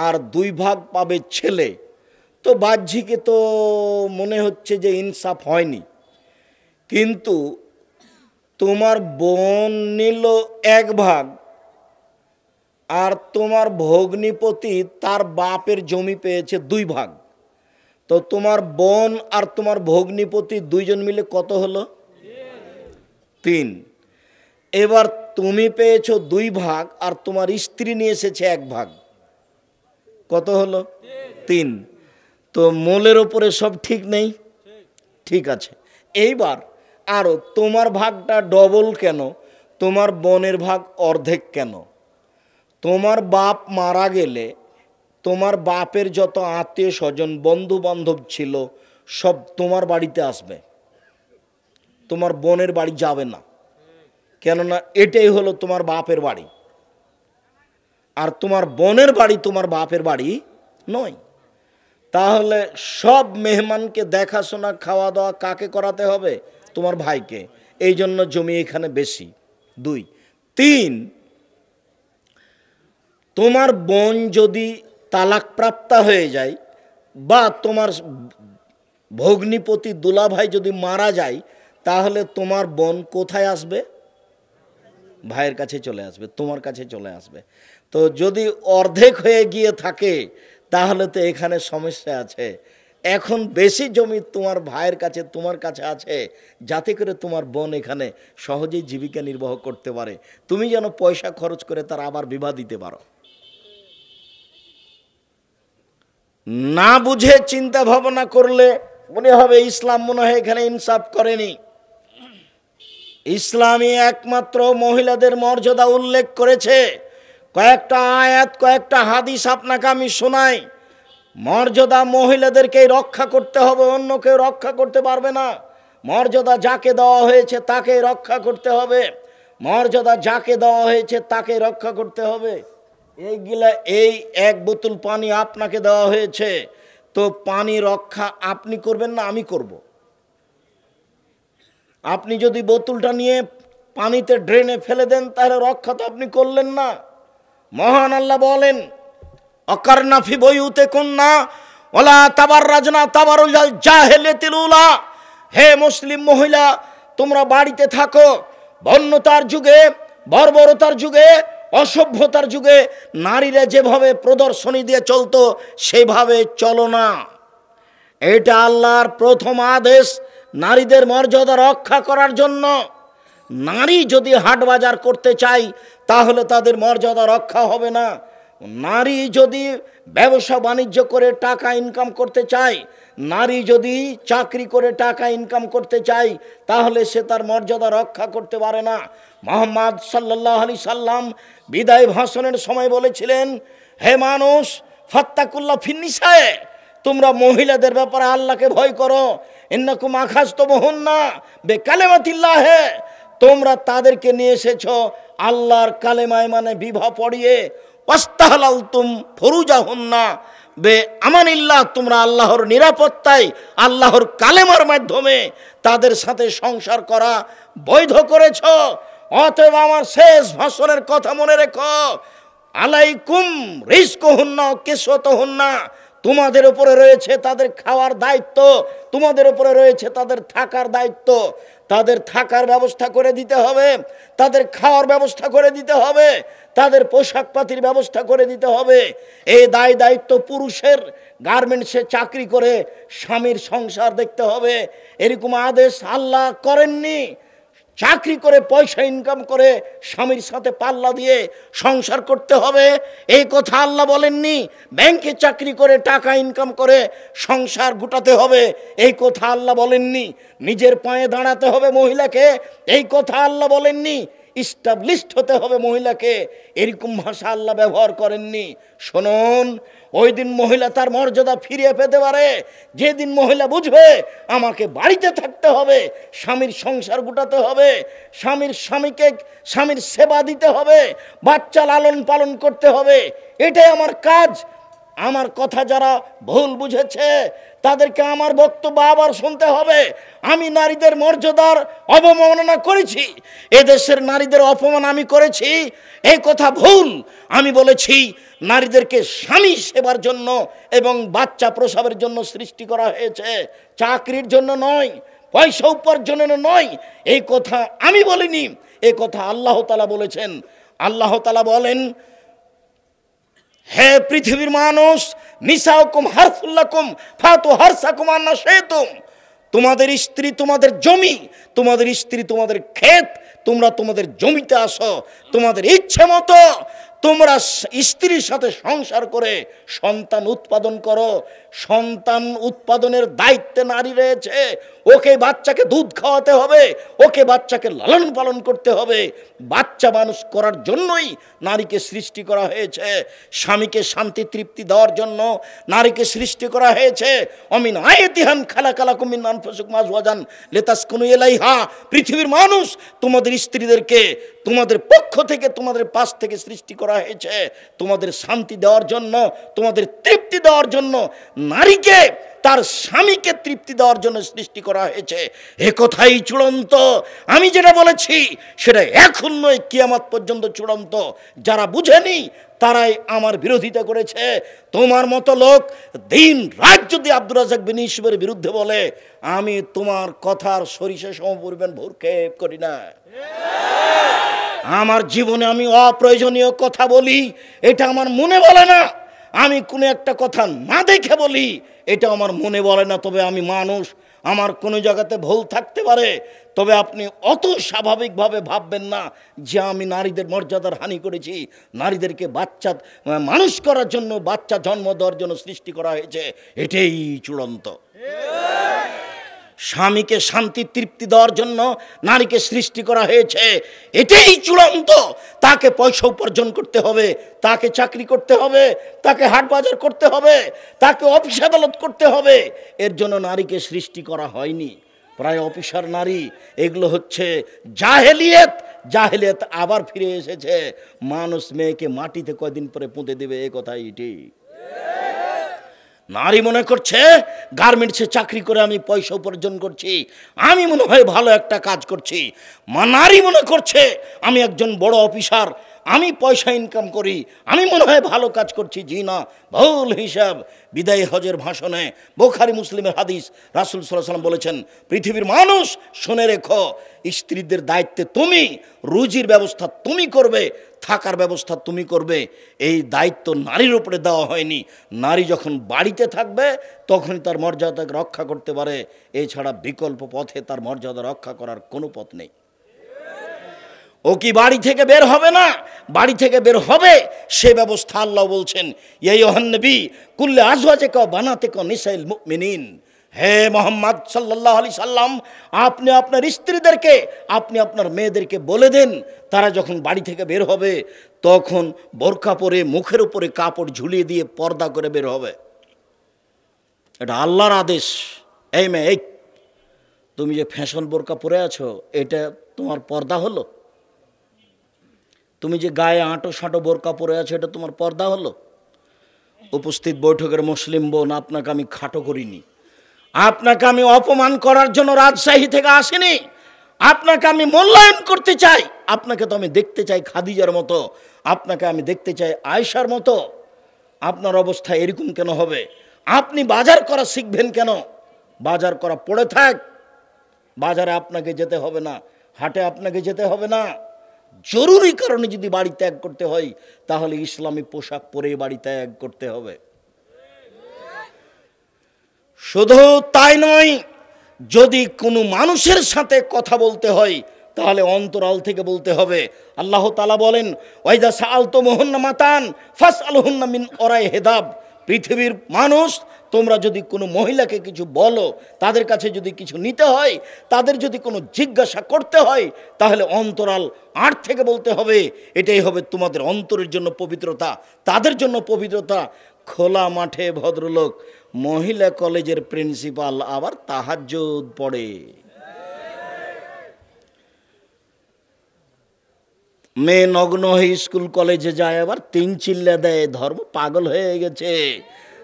আর 2 ভাগ পাবে ছেলে, তো বাহ্যিকে তো মনে হচ্ছে যে ইনসাফ হয়নি, কিন্তু তোমার বোন নিল 1 ভাগ, আর তোমার ভগ্নিপতি তার বাপের জমি পেয়েছে 2 ভাগ। তো তোমার বোন আর তোমার ভগ্নিপতি দুইজন মিলে কত হলো? 3। এবার তুমি পেয়েছো 2 ভাগ আর তোমার স্ত্রী নিয়ে এসেছে 1 ভাগ, কত হলো? 3। তো মূলের ওপরে সব ঠিক নেই? ঠিক আছে। এইবার আরো তোমার ভাগটা ডবল কেন? তোমার বোনের ভাগ অর্ধেক কেন? তোমার বাপ মারা গেলে তোমার বাপের যত আত্মীয় স্বজন বন্ধু বান্ধব ছিল সব তোমার বাড়িতে আসবে, তোমার বোনের বাড়ি যাবে না, কেননা এটাই হলো তোমার বাপের বাড়ি, আর তোমার বোনের বাড়ি তোমার বাপের বাড়ি নয়। তাহলে সব মেহমানকে দেখাশোনা খাওয়া দাওয়া কাকে করাতে হবে? তোমার ভাইকে। এই জন্য জমি এখানে বেশি। 2। 3, তোমার বোন যদি তালাকপ্রাপ্তা হয়ে যায় বা তোমার ভগ্নিপতি দুলাভাই যদি মারা যায়, তাহলে তোমার বোন কোথায় আসবে? ভাইয়ের কাছে চলে আসবে, তোমার কাছে চলে আসবে। তো যদি অর্ধেক হয়ে গিয়ে থাকে তাহলে তো এখানে সমস্যা আছে। এখন বেশি জমি তোমার ভাইয়ের কাছে তোমার কাছে আছে, যাতে করে তোমার বোন এখানে সহজেই জীবিকা নির্বাহ করতে পারে, তুমি যেন পয়সা খরচ করে তার আবার বিবাহ দিতে পারো। না বুঝে চিন্তা ভাবনা করলে মনে হবে ইসলাম মনে হয় এখানে ইনসাফ করেনি। ইসলামী একমাত্র মহিলাদের মর্যাদা উল্লেখ করেছে। কয়েকটা আয়াত, কয়েকটা হাদিস আপনাকে আমি শোনাই। মর্যাদা মহিলাদেরকেই রক্ষা করতে হবে, অন্য কেউ রক্ষা করতে পারবে না। মর্যাদা যাকে দেওয়া হয়েছে তাকে রক্ষা করতে হবে, মর্যাদা যাকে দেওয়া হয়েছে তাকে রক্ষা করতে হবে। এইগুলা, এই 1 বোতল পানি আপনাকে দেওয়া হয়েছে, তো পানি রক্ষা আপনি করবেন না আমি করব? আপনি যদি বোতলটা নিয়ে পানিতে ড্রেনে ফেলে দেন তাহলে রক্ষা তো আপনি করলেন না। মহান আল্লাহ বলেন, অকারনা ফি বুয়ুতিকুন্না ওয়ালা তাবাররাজনা তাবারুল জাহিলিয়াতিল উলা। হে মুসলিম মহিলা, তোমরা বাড়িতে থাকো। বন্যতার যুগে, বর্বরতার যুগে, অসভ্যতার যুগে নারীরা যেভাবে প্রদর্শনী দিয়ে চলতো সেভাবে চলো না। এটা আল্লাহর প্রথম আদেশ নারীদের মর্যাদা রক্ষা করার জন্য। নারী যদি হাট বাজার করতে চায় তাহলে তাদের মর্যাদা রক্ষা হবে না। নারী যদি ব্যবসা বাণিজ্য করে টাকা ইনকাম করতে চায়, নারী যদি চাকরি করে টাকা ইনকাম করতে চায়, তাহলে সে তার মর্যাদা রক্ষা করতে পারে না। মুহাম্মদ সাল্লাল্লাহু আলাইহি সাল্লাম বিদায় ভাষণের সময় বলেছিলেন, হে মানুষ, ফাত্তাকুল্লাহ ফিন্নিসায়ে, তোমরা মহিলাদের ব্যাপারে আল্লাহকে ভয় করো। ইন্নাকুম আখাযতুমুহুন্না বিকালিমাতিল্লাহ, তোমরা তাদেরকে নিয়ে এসেছো আল্লাহর কালেমায়, মানে বিবাহ পড়িয়ে। ওয়াস্তাহলালতুম ফুরুজাহুন্না বিআমানিল্লাহ, তোমরা আল্লাহর নিরাপত্তায়, আল্লাহর কালেমার মাধ্যমে তাদের সাথে সংসার করা বৈধ করেছো। অতএব আমার শেষ ভাষণের কথা মনে রেখো, আলাইকুম রিজকুহুন্না কিসওয়াতুহুন্না, তোমাদের উপরে রয়েছে তাদের খাওয়ার দায়িত্ব, তোমাদের উপরে রয়েছে তাদের থাকার দায়িত্ব। তাদের থাকার ব্যবস্থা করে দিতে হবে, তাদের খাওয়ার ব্যবস্থা করে দিতে হবে, তাদের পোশাক পাতির ব্যবস্থা করে দিতে হবে। এই দায়িত্ব পুরুষের। গার্মেন্টসে চাকরি করে স্বামীর সংসার দেখতে হবে, এরকম আদেশ আল্লাহ করেননি। চাকরি করে পয়সা ইনকাম করে স্বামীর সাথে পাল্লা দিয়ে সংসার করতে হবে, এই কথা আল্লাহ বলেননি। ব্যাংকে চাকরি করে টাকা ইনকাম করে সংসার গুটাতে হবে, এই কথা আল্লাহ বলেননি। নিজের পায়ে দাঁড়াতে হবে মহিলাকে, এই কথা আল্লাহ বলেননি। ইস্টাবলিশড হতে হবে মহিলাকে, এরকম ভাষা আল্লাহ ব্যবহার করেননি। শুনুন, ওই দিন মহিলা তার মর্যাদা ফিরিয়ে পেতে পারে যেদিন মহিলা বুঝবে আমাকে বাড়িতে থাকতে হবে, স্বামীর সংসার গুটাতে হবে, স্বামীর সেবা দিতে হবে, বাচ্চা লালন পালন করতে হবে, এটাই আমার কাজ। আমার কথা যারা ভুল বুঝেছে তাদেরকে আমার বক্তব্য আবার শুনতে হবে। আমি নারীদের মর্যাদার অবমাননা করেছি, এদেশের নারীদের অপমান আমি করেছি, এই কথা ভুল। আমি বলেছি নারীদেরকে স্বামী সেবার জন্য এবং বাচ্চা প্রসবের জন্য সৃষ্টি করা হয়েছে, চাকরির জন্য নয়, পয়সা উপার্জনের নয়। এই কথা আমি বলিনি, এই কথা আল্লাহ তাআলা বলেছেন। আল্লাহ তাআলা বলেন, হে পৃথিবীর মানুষ, নিসাউকুম হারসুল লাকুম ফাতু হারসাকুম আন্না শিতুম। তোমাদের স্ত্রী তোমাদের জমি, তোমাদের স্ত্রী তোমাদের ক্ষেত, তোমরা তোমাদের জমিতে আসো, তোমাদের ইচ্ছে মতো তোমরা স্ত্রীর সাথে সংসার করে সন্তান উৎপাদন করো। সন্তান উৎপাদনের দায়িত্বে নারী রয়েছে। ওকে বাচ্চাকে দুধ খাওয়াতে হবে, ওকে বাচ্চাকে লালন পালন করতে হবে। বাচ্চা মানুষ করার জন্যই নারীকে সৃষ্টি করা হয়েছে। স্বামীকে শান্তি তৃপ্তি দেওয়ার জন্য নারীকে সৃষ্টি করা হয়েছে। অমিন আয়াতিহান খালাকালাকুম মিন আনফুসিকুম আজওয়াজান লিতাসকুনু ইলাইহা। পৃথিবীর মানুষ, তোমাদের স্ত্রীদেরকে তোমাদের পক্ষ থেকে, তোমাদের পাশ থেকে সৃষ্টি করা হয়েছে তোমাদের শান্তি দেওয়ার জন্য, তোমাদের তৃপ্তি দেওয়ার জন্য। নারীকে তার স্বামীকে তৃপ্তি দেওয়ার জন্য সৃষ্টি করা হয়েছে। এ কথাই চূড়ান্ত। আমি যেটা বলেছি সেটা এখন নয়, কিয়ামত পর্যন্ত চূড়ান্ত। যারা বুঝেনি তারাই আমার বিরোধিতা করেছে। তোমার মতো লোক দিন রাত যদি আব্দুর রাজ্জাক বিন ইউসুফের বিরুদ্ধে বলে, আমি তোমার কথার সরিষা সমপরিমাণ ভ্রুক্ষেপ করি না। আমার জীবনে আমি অপ্রয়োজনীয় কথা বলি, এটা আমার মনে বলে না। আমি কোনো একটা কথা না দেখে বলি, এটা আমার মনে বলে না। তবে আমি মানুষ, আমার কোনো জায়গাতে ভুল থাকতে পারে। তবে আপনি অত স্বাভাবিকভাবে ভাববেন না যে আমি নারীদের মর্যাদার হানি করেছি। নারীদেরকে বাচ্চা মানুষ করার জন্য, বাচ্চা জন্ম দেওয়ার জন্য সৃষ্টি করা হয়েছে, এটাই চূড়ান্ত। স্বামীকে শান্তি তৃপ্তি দেওয়ার জন্য নারীকে সৃষ্টি করা হয়েছে, এটাই চূড়ান্ত। তাকে পয়সা উপার্জন করতে হবে, তাকে চাকরি করতে হবে, তাকে হাট বাজার করতে হবে, তাকে অফিস আদালত করতে হবে। এর জন্য নারীকে সৃষ্টি করা হয়নি। প্রায় অফিসার নারী, এগুলো হচ্ছে জাহেলিয়াত। জাহেলিয়াত আবার ফিরে এসেছে। মানুষ মেয়েকে মাটিতে কয়দিন পরে পুঁতে দেবে, এ কথাই ঠিক। নারী মনে করছে গার্মেন্টসে চাকরি করে আমি পয়সা উপার্জন করছি, আমি মনে হয় ভালো একটা কাজ করছি। নারী মনে করছে আমি একজন বড় অফিসার, আমি পয়সা ইনকাম করি, আমি মনে হয় ভালো কাজ করছি। জি না, ভুল হিসাব। বিদায় হজের ভাষণে বুখারী মুসলিমের হাদিস, রাসূল সাল্লাল্লাহু আলাইহি ওয়াসাল্লাম বলেছেন, পৃথিবীর মানুষ শুনে রেখো, স্ত্রীদের দায়িত্বে তুমি, রুজির ব্যবস্থা তুমি করবে, থাকার ব্যবস্থা তুমি করবে। এই দায়িত্ব নারীর উপরে দেওয়া হয়নি। নারী যখন বাড়িতে থাকবে তখন তার মর্যাদাকে রক্ষা করতে পারে, এছাড়া বিকল্প পথে তার মর্যাদা রক্ষা করার কোনো পথ নেই। ও কি বাড়ি থেকে বের হবে না? বাড়ি থেকে বের হবে, সে ব্যবস্থা আল্লাহ বলছেন, ইয়া আইয়ুহান নবী কুল্লি আজওয়াজিকা ওয়া বানাতিকা নিসাইল মুমিনিন। হে মোহাম্মদ সাল্লাল্লাহু আলাইহি সাল্লাম, আপনি আপনার স্ত্রীদেরকে, আপনি আপনার মেয়েদেরকে বলে দেন, তারা যখন বাড়ি থেকে বের হবে তখন বোরকা পরে মুখের উপরে কাপড় ঝুলিয়ে দিয়ে পর্দা করে বের হবে। এটা আল্লাহর আদেশ। এই মেয়ে, এই তুমি যে ফ্যাশন বোরকা পরে আছো, এটা তোমার পর্দা হলো? তুমি যে গায়ে আঁটো সাঁটো বোরকা পরে আছো, এটা তোমার পর্দা হলো? উপস্থিত বৈঠকের মুসলিম বোন, আপনাকে আমি খাটো করিনি, আপনাকে আমি অপমান করার জন্য রাজশাহী থেকে আসিনি। আপনাকে আমি মূল্যায়ন করতে চাই। আপনাকে তো আমি দেখতে চাই খাদিজার মতো, আপনাকে আমি দেখতে চাই আয়েশার মতো। আপনার অবস্থা এরকম কেন হবে? আপনি বাজার করা শিখবেন কেন? বাজার করা পড়ে থাক। বাজারে আপনাকে যেতে হবে না, হাটে আপনাকে যেতে হবে না। জরুরি কারণে যদি বাড়ি ত্যাগ করতে হয়, তাহলে ইসলামী পোশাক পরে বাড়ি ত্যাগ করতে হবে। শুধু তাই নয়, যদি কোনো মানুষের সাথে কথা বলতে হয় তাহলে অন্তরাল থেকে বলতে হবে। আল্লাহ তাআলা বলেন, ওয়াইদা সাআলতুমুহুন্না মাতান ফাসআলুহুন্না মিন ওরাই হিজাব। পৃথিবীর মানুষ, তোমরা যদি কোনো মহিলাকে কিছু বলো, তাদের কাছে যদি কিছু নিতে হয়, তাদের যদি কোনো জিজ্ঞাসা করতে হয়, তাহলে অন্তরাল আড় থেকে বলতে হবে। এটাই হবে তোমাদের অন্তরের জন্য পবিত্রতা, তাদের জন্য পবিত্রতা। খোলা মাঠে ভদ্রলোক, মহিলা কলেজের প্রিন্সিপাল আবার তাহাজ্জুদ পড়ে। মেয়ে নগ্ন হয়ে স্কুল কলেজে যায়, আবার তিন চিল্লা দেয়। ধর্ম পাগল হয়ে গেছে।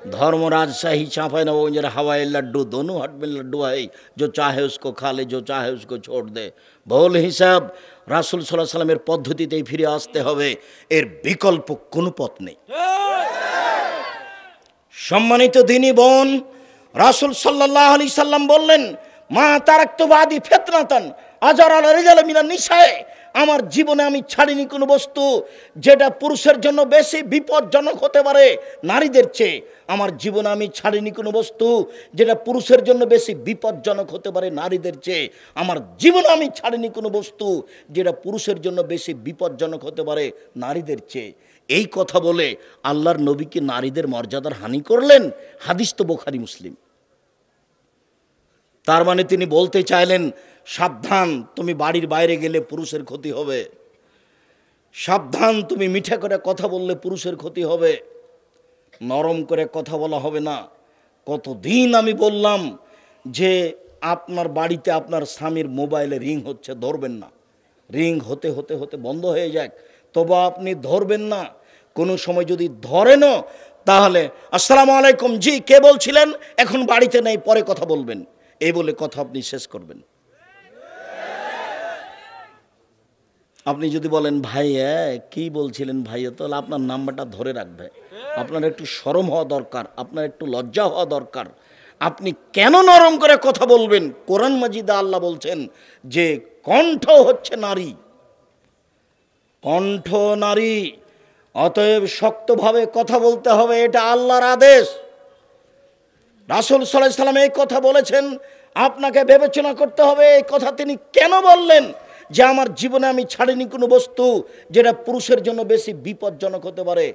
धर्म राजशाही चाँपे नवंजर हवाई लड्डू दोनों हाथ में लड्डू है, जो चाहे उसको खा ले, जो चाहे उसको छोड़ दे। भूल हिसाब রাসূল সাল্লাল্লাহু আলাইহি সাল্লামের পদ্ধতিতেই ফিরে আসতে হবে, এর বিকল্প কোনো পথ নেই। সম্মানিত দিনী বোন, রাসূল সাল্লাল্লাহু আলাইহি সাল্লাম বললেন, মা তারাকতু বাদি ফিতনাতান আজার আলা রিজাল মিনান নিসায়ে, আমার জীবনে আমি ছাড়িনি কোনো বস্তু যেটা পুরুষের জন্য বেশি বিপজ্জনক হতে পারে নারীদের চেয়ে। আমার জীবনে আমি ছাড়িনি কোনো বস্তু যেটা পুরুষের জন্য বেশি বিপজ্জনক হতে পারে নারীদের চেয়ে। আমার জীবনে আমি ছাড়িনি কোনো বস্তু যেটা পুরুষের জন্য বেশি বিপজ্জনক হতে পারে নারীদের চেয়ে। এই কথা বলে আল্লাহর নবী কি নারীদের মর্যাদার হানি করলেন? হাদিস তো বুখারী মুসলিম। তার মানে তিনি বলতে চাইলেন, সাবধান, তুমি বাড়ির বাইরে গেলে পুরুষের ক্ষতি হবে। সাবধান, তুমি মিঠা করে কথা বললে পুরুষের ক্ষতি হবে, নরম করে কথা বলা হবে না। কতদিন আমি বললাম যে আপনার বাড়িতে আপনার স্বামীর মোবাইলে রিং হচ্ছে, ধরবেন না। রিং হতে হতে হতে বন্ধ হয়ে যাক, তবে আপনি ধরবেন না। কোনো সময় যদি ধরেনও তাহলে আসসালামু আলাইকুম, জি কে বলছিলেন, এখন বাড়িতে নেই, পরে কথা বলবেন, এই বলে কথা আপনি শেষ করবেন। আপনি যদি বলেন ভাইয়া কি বলছিলেন ভাইয়া, তাহলে আপনার নাম্বারটা ধরে রাখবে। আপনার একটু শরম হওয়া দরকার, আপনার একটু লজ্জা হওয়া দরকার। আপনি কেন নরম করে কথা বলবেন? কোরআন মাজিদে আল্লাহ বলছেন যে কণ্ঠ হচ্ছে নারী, কণ্ঠ নারী, অতএব শক্তভাবে কথা বলতে হবে, এটা আল্লাহর আদেশ। রাসূল সাল্লাল্লাহু আলাইহি সাল্লাম এই কথা বলেছেন, আপনাকে বিবেচনা করতে হবে এই কথা তিনি কেন বললেন, যে আমার জীবনে আমি ছাড়িনি কোনো বস্তু যেটা পুরুষের জন্য বেশি বিপজ্জনক হতে পারে।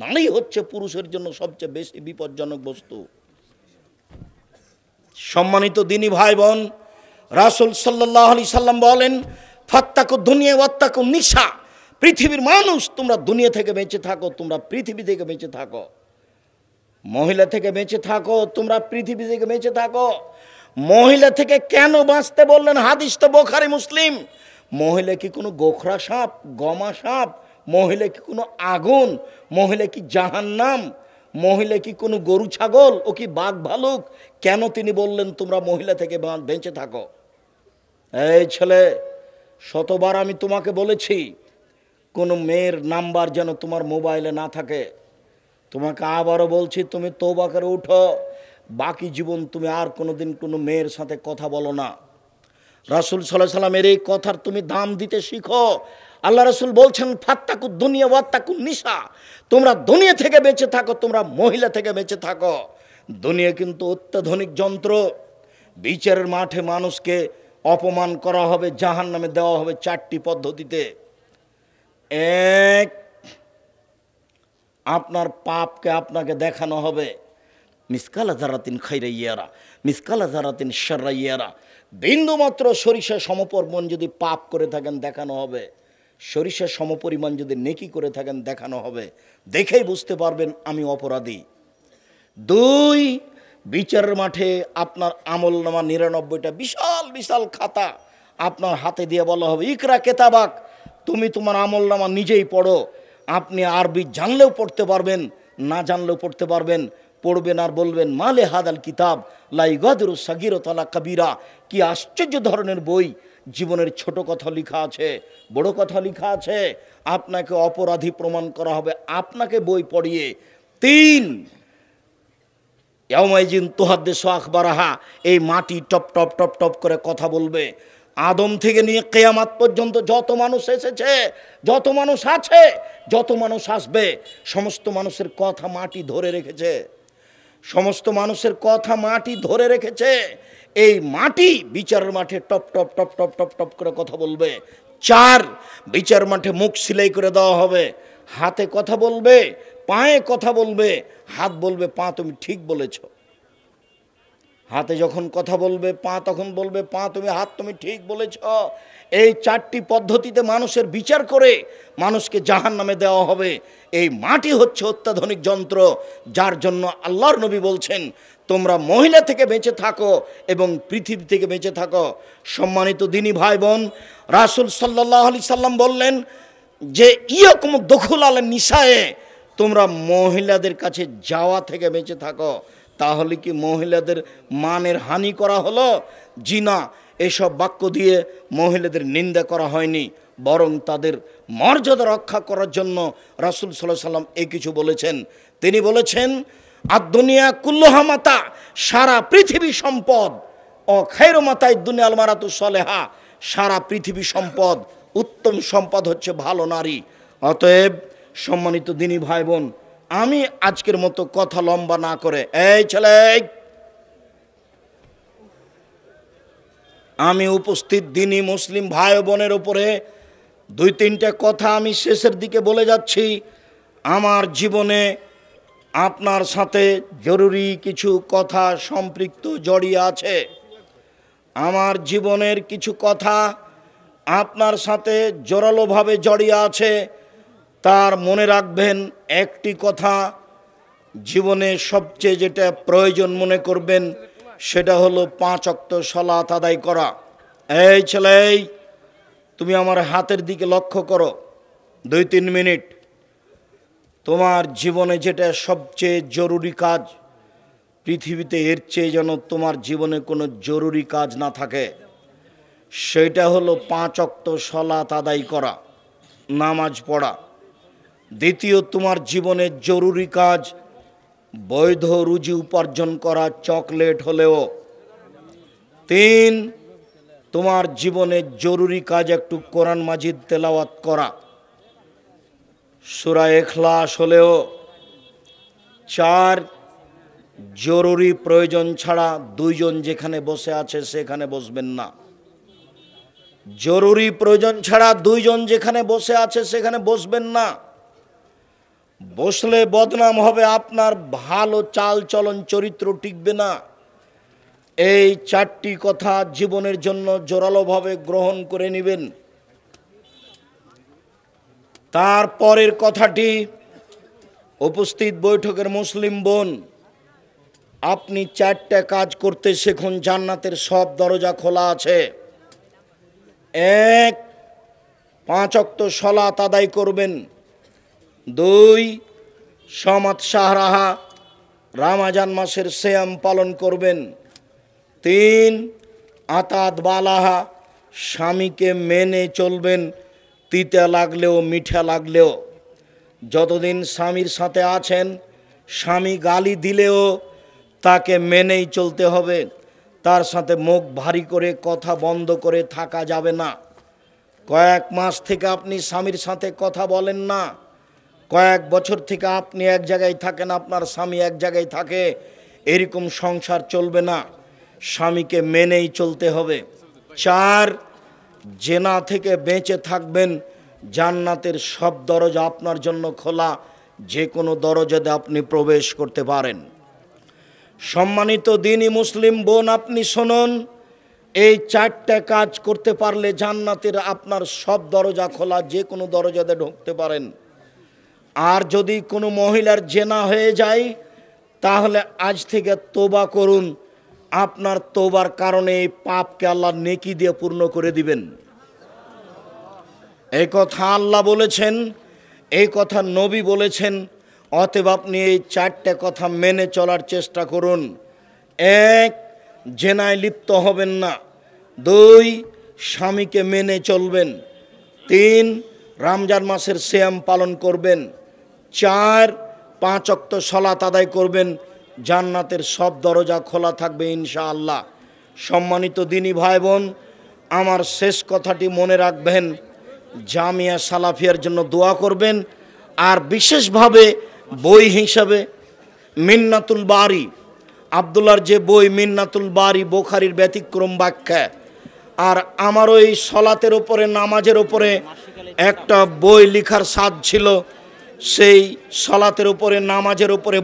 নারী হচ্ছে পুরুষের জন্য সবচেয়ে বেশি বিপজ্জনক বস্তু। সম্মানিত দিনী ভাই বোন, রাসূল সাল্লাল্লাহু আলাইহি সাল্লাম বলেন, ফাত্তাকু দুনিয়া ওয়াত্তাকু নিসা, পৃথিবীর মানুষ তোমরা দুনিয়া থেকে বেঁচে থাকো, তোমরা পৃথিবী থেকে বেঁচে থাকো। মহিলা থেকে বেঁচে থাকো, তোমরা পৃথিবী থেকে বেঁচে থাকো। মহিলা থেকে কেন বাঁচতে বললেন? হাদিস তো বুখারী মুসলিম। মহিলা কি কোনো গোখরা সাপ, গমা সাপ? মহিলা কি কোনো আগুন? মহিলা কি জাহান্নাম? মহিলা কি কোনো গরু ছাগল? ও কি বাঘ ভালুক? কেন তিনি বললেন তোমরা মহিলা থেকে বেঁচে থাকো? এই ছেলে, শতবার আমি তোমাকে বলেছি কোনো মেয়ের নাম্বার যেন তোমার মোবাইলে না থাকে। তোমাকে আবারও বলছি, তুমি তওবা করে উঠো, বাকি জীবন তুমি আর কোনোদিন কোনো মেয়ের সাথে কথা বলো না। রাসূল সাল্লাল্লাহু আলাইহি সাল্লামের এই কথার তুমি দাম দিতে শিখো। আল্লাহ রাসূল বলছেন, ফাত্তাকু দুনিয়া ওয়াত্তাকু নিসা, তোমরা দুনিয়া থেকে বেঁচে থাকো, তোমরা মহিলা থেকে বেঁচে থাকো। দুনিয়া কিন্তু অত্যাধুনিক যন্ত্র। বিচারের মাঠে মানুষকে অপমান করা হবে, জাহান্নামে দেওয়া হবে 4টি পদ্ধতিতে। এক, আপনার পাপকে আপনাকে দেখানো হবে, মিসকালা যারাতিন খাইরা ইয়ারা মিসকালা যারাতিন শাররা ইয়ারা, বিন্দুমাত্র সরিষা সমপরিমাণ যদি পাপ করে থাকেন দেখানো হবে, সরিষা সমপরিমাণ যদি নেকি করে থাকেন দেখানো হবে। দেখেই বুঝতে পারবেন আমি অপরাধী। 2, বিচারের মাঠে আপনার আমলনামা 99টা বিশাল বিশাল খাতা আপনার হাতে দিয়ে বলা হবে, ইকরা কেতাবাক, তুমি তোমার আমলনামা নিজেই পড়ো। আপনি আরবি জানলেও পড়তে পারবেন, না জানলেও পড়তে পারবেন। পড়বেন আর বলবেন, মালে হাদাল কিতাব লা ইগাদিরু সাগীরাতান ওয়ালা কাবীরা, কি আশ্চর্য ধরনের বই, জীবনের ছোট কথা লেখা আছে, বড় কথা লেখা আছে। আপনাকে অপরাধী প্রমাণ করা হবে আপনাকে বই পড়িয়ে। 3, ইয়াউমাইজিন তুহাদ্দিসু আখবারাহা, এই মাটি টপ টপ টপ টপ করে কথা বলবে। আদম থেকে নিয়ে কিয়ামত পর্যন্ত যত মানুষ এসেছে, যত মানুষ আছে, যত মানুষ আসবে, সমস্ত মানুষের কথা মাটি ধরে রেখেছে, সমস্ত মানুষের কথা মাটি ধরে রেখেছে। এই মাটি বিচারের মাঠে top top top top top top করে কথা বলবে। 4, বিচার মাঠে মুখ সিলাই করে দেওয়া হবে, হাতে কথা বলবে, পায়ে কথা বলবে। হাত বলবে, পা তুমি ঠিক বলেছ। হাতে যখন কথা বলবে, পা তখন বলবে, পা তুমি, হাত তুমি ঠিক বলেছ। এই 4টি পদ্ধতিতে মানুষের বিচার করে মানুষকে জাহান্নামে দেওয়া হবে। এই মাটি হচ্ছে অত্যাধুনিক যন্ত্র, যার জন্য আল্লাহর নবী বলছেন, তোমরা মহিলা থেকে বেঁচে থাকো এবং পৃথিবী থেকে বেঁচে থাকো। সম্মানিত দিনী ভাই বোন, রাসূল সাল্লাল্লাহু আলাইহি সাল্লাম বললেন যে ইয়াকুম দুখুল আলা নিসায়ে, তোমরা মহিলাদের কাছে যাওয়া থেকে বেঁচে থাকো। তাহলে কি মহিলাদের মানের হানি করা হলো? জি না, এসব বাক্য দিয়ে মহিলাদের নিন্দা করা হয়নি, বরং তাদের মর্যাদা রক্ষা করার জন্য রাসূল সাল্লাল্লাহু আলাইহি সাল্লাম এই কিছু বলেছেন। তিনি বলেছেন, আদ-দুনিয়া কুল্লুহা মাতা, সারা পৃথিবী সম্পদ, ও খায়রু মাতাই দুনিয়া আল মারাতু সলেহা, সারা পৃথিবী সম্পদ, উত্তম সম্পদ হচ্ছে ভালো নারী। অতএব সম্মানিত দিনী ভাই বোন, আমি আজকের মতো কথা লম্বা না করে, এই ছেলে, আমি উপস্থিত দিনী মুসলিম ভাই বোনের উপরে 2-3টা কথা আমি শেষের দিকে বলে যাচ্ছি। আমার জীবনে আপনার সাথে জরুরি কিছু কথা সম্পৃক্ত জড়িয়ে আছে। আমার জীবনের কিছু কথা আপনার সাথে জোরালোভাবে জড়িয়ে আছে। তার মনে রাখবেন, একটি কথা জীবনে সবচেয়ে যেটা প্রয়োজন মনে করবেন সেটা হলো 5 ওয়াক্ত সালাত আদায় করা। এই ছেলে, তুমি আমার হাতের দিকে লক্ষ্য করো 2-3 মিনিট। তোমার জীবনে যেটা সবচেয়ে জরুরি কাজ, পৃথিবীতে এর চেয়ে যেন তোমার জীবনে কোনো জরুরি কাজ না থাকে, সেটা হলো 5 ওয়াক্ত সালাত আদায় করা, নামাজ পড়া। দ্বিতীয়, তোমার জীবনের জরুরি কাজ বৈধ রুজি উপার্জন করা, চকলেট হলেও। 3, তোমার জীবনের জরুরি কাজ একটু কোরআন মাজিদ তেলাওয়াত করা, সূরা ইখলাস হলেও। 4, জরুরি প্রয়োজন ছাড়া 2 জন যেখানে বসে আছে সেখানে বসবেন না। জরুরি প্রয়োজন ছাড়া 2 জন যেখানে বসে আছে সেখানে বসবেন না। বসলে বদনাম হবে, আপনার ভালো চাল চলন চরিত্র টিকবে না। এই 4টি কথা জীবনের জন্য জোরালোভাবে গ্রহণ করে নেবেন। তারপরের কথাটি, উপস্থিত বৈঠকের মুসলিম বোন, আপনি 4টা কাজ করতে শিখুন, জান্নাতের সব দরজা খোলা আছে। 1, 5 ওয়াক্ত সালাত আদায় করবেন। 2, সমাত শাহরাহা, রমজান মাসের সিয়াম পালন করবেন। 3, আতাত বালাহা, স্বামীকে মেনে চলবেন, তিতা লাগলেও মিঠা লাগলেও। যতদিন স্বামীর সাথে আছেন, স্বামী গালি দিলেও তাকে মেনেই চলতে হবে। তার সাথে মুখ ভারী করে কথা বন্ধ করে থাকা যাবে না। কয়েক মাস থেকে আপনি স্বামীর সাথে কথা বলেন না, কয়েক বছর থেকে আপনি এক জায়গায় থাকেন, আপনার স্বামী এক জায়গায় থাকে, এরকম সংসার চলবে না। স্বামীকে মেনেই চলতে হবে। 4, জেনা থেকে বেঁচে থাকবেন। জান্নাতের সব দরজা আপনার জন্য খোলা, যে কোনো দরজাতে আপনি প্রবেশ করতে পারেন। সম্মানিত দিনী মুসলিম বোন, আপনি শুনুন, এই 4টা কাজ করতে পারলে জান্নাতের আপনার সব দরজা খোলা, যে কোনো দরজাতে ঢুকতে পারেন। আর যদি কোনো মহিলার জেনা হয়ে যায়, তাহলে আজ থেকে তওবা করুন। আপনার তওবার কারণে এই পাপকে আল্লাহ নেকি দিয়ে পূর্ণ করে দিবেন। এই কথা আল্লাহ বলেছেন, এই কথা নবী বলেছেন। অতএব আপনি এই 4টা কথা মেনে চলার চেষ্টা করুন। 1, জেনায় লিপ্ত হবেন না। 2, স্বামীকে মেনে চলবেন। 3, রমজান মাসের সিয়াম পালন করবেন। 4, 5 ওয়াক্ত সালাত আদায় করবেন। জান্নাতের সব দরজা খোলা থাকবে ইনশাআল্লাহ। সম্মানিত দিনী ভাই বোন, আমার শেষ কথাটি মনে রাখবেন, জামিয়া সালাফিয়ার জন্য দোয়া করবেন। আর বিশেষভাবে বই হিসাবে মিন্নাতুল বারি, আব্দুল্লাহর যে বই মিন্নাতুল বারি, বুখারীর ব্যতিক্রম ব্যাখ্যা, আর আমারও এই সলাতের ওপরে, নামাজের ওপরে একটা বই লেখার সাধ ছিল। সেই সলাতের ওপরে, নামাজের ওপরে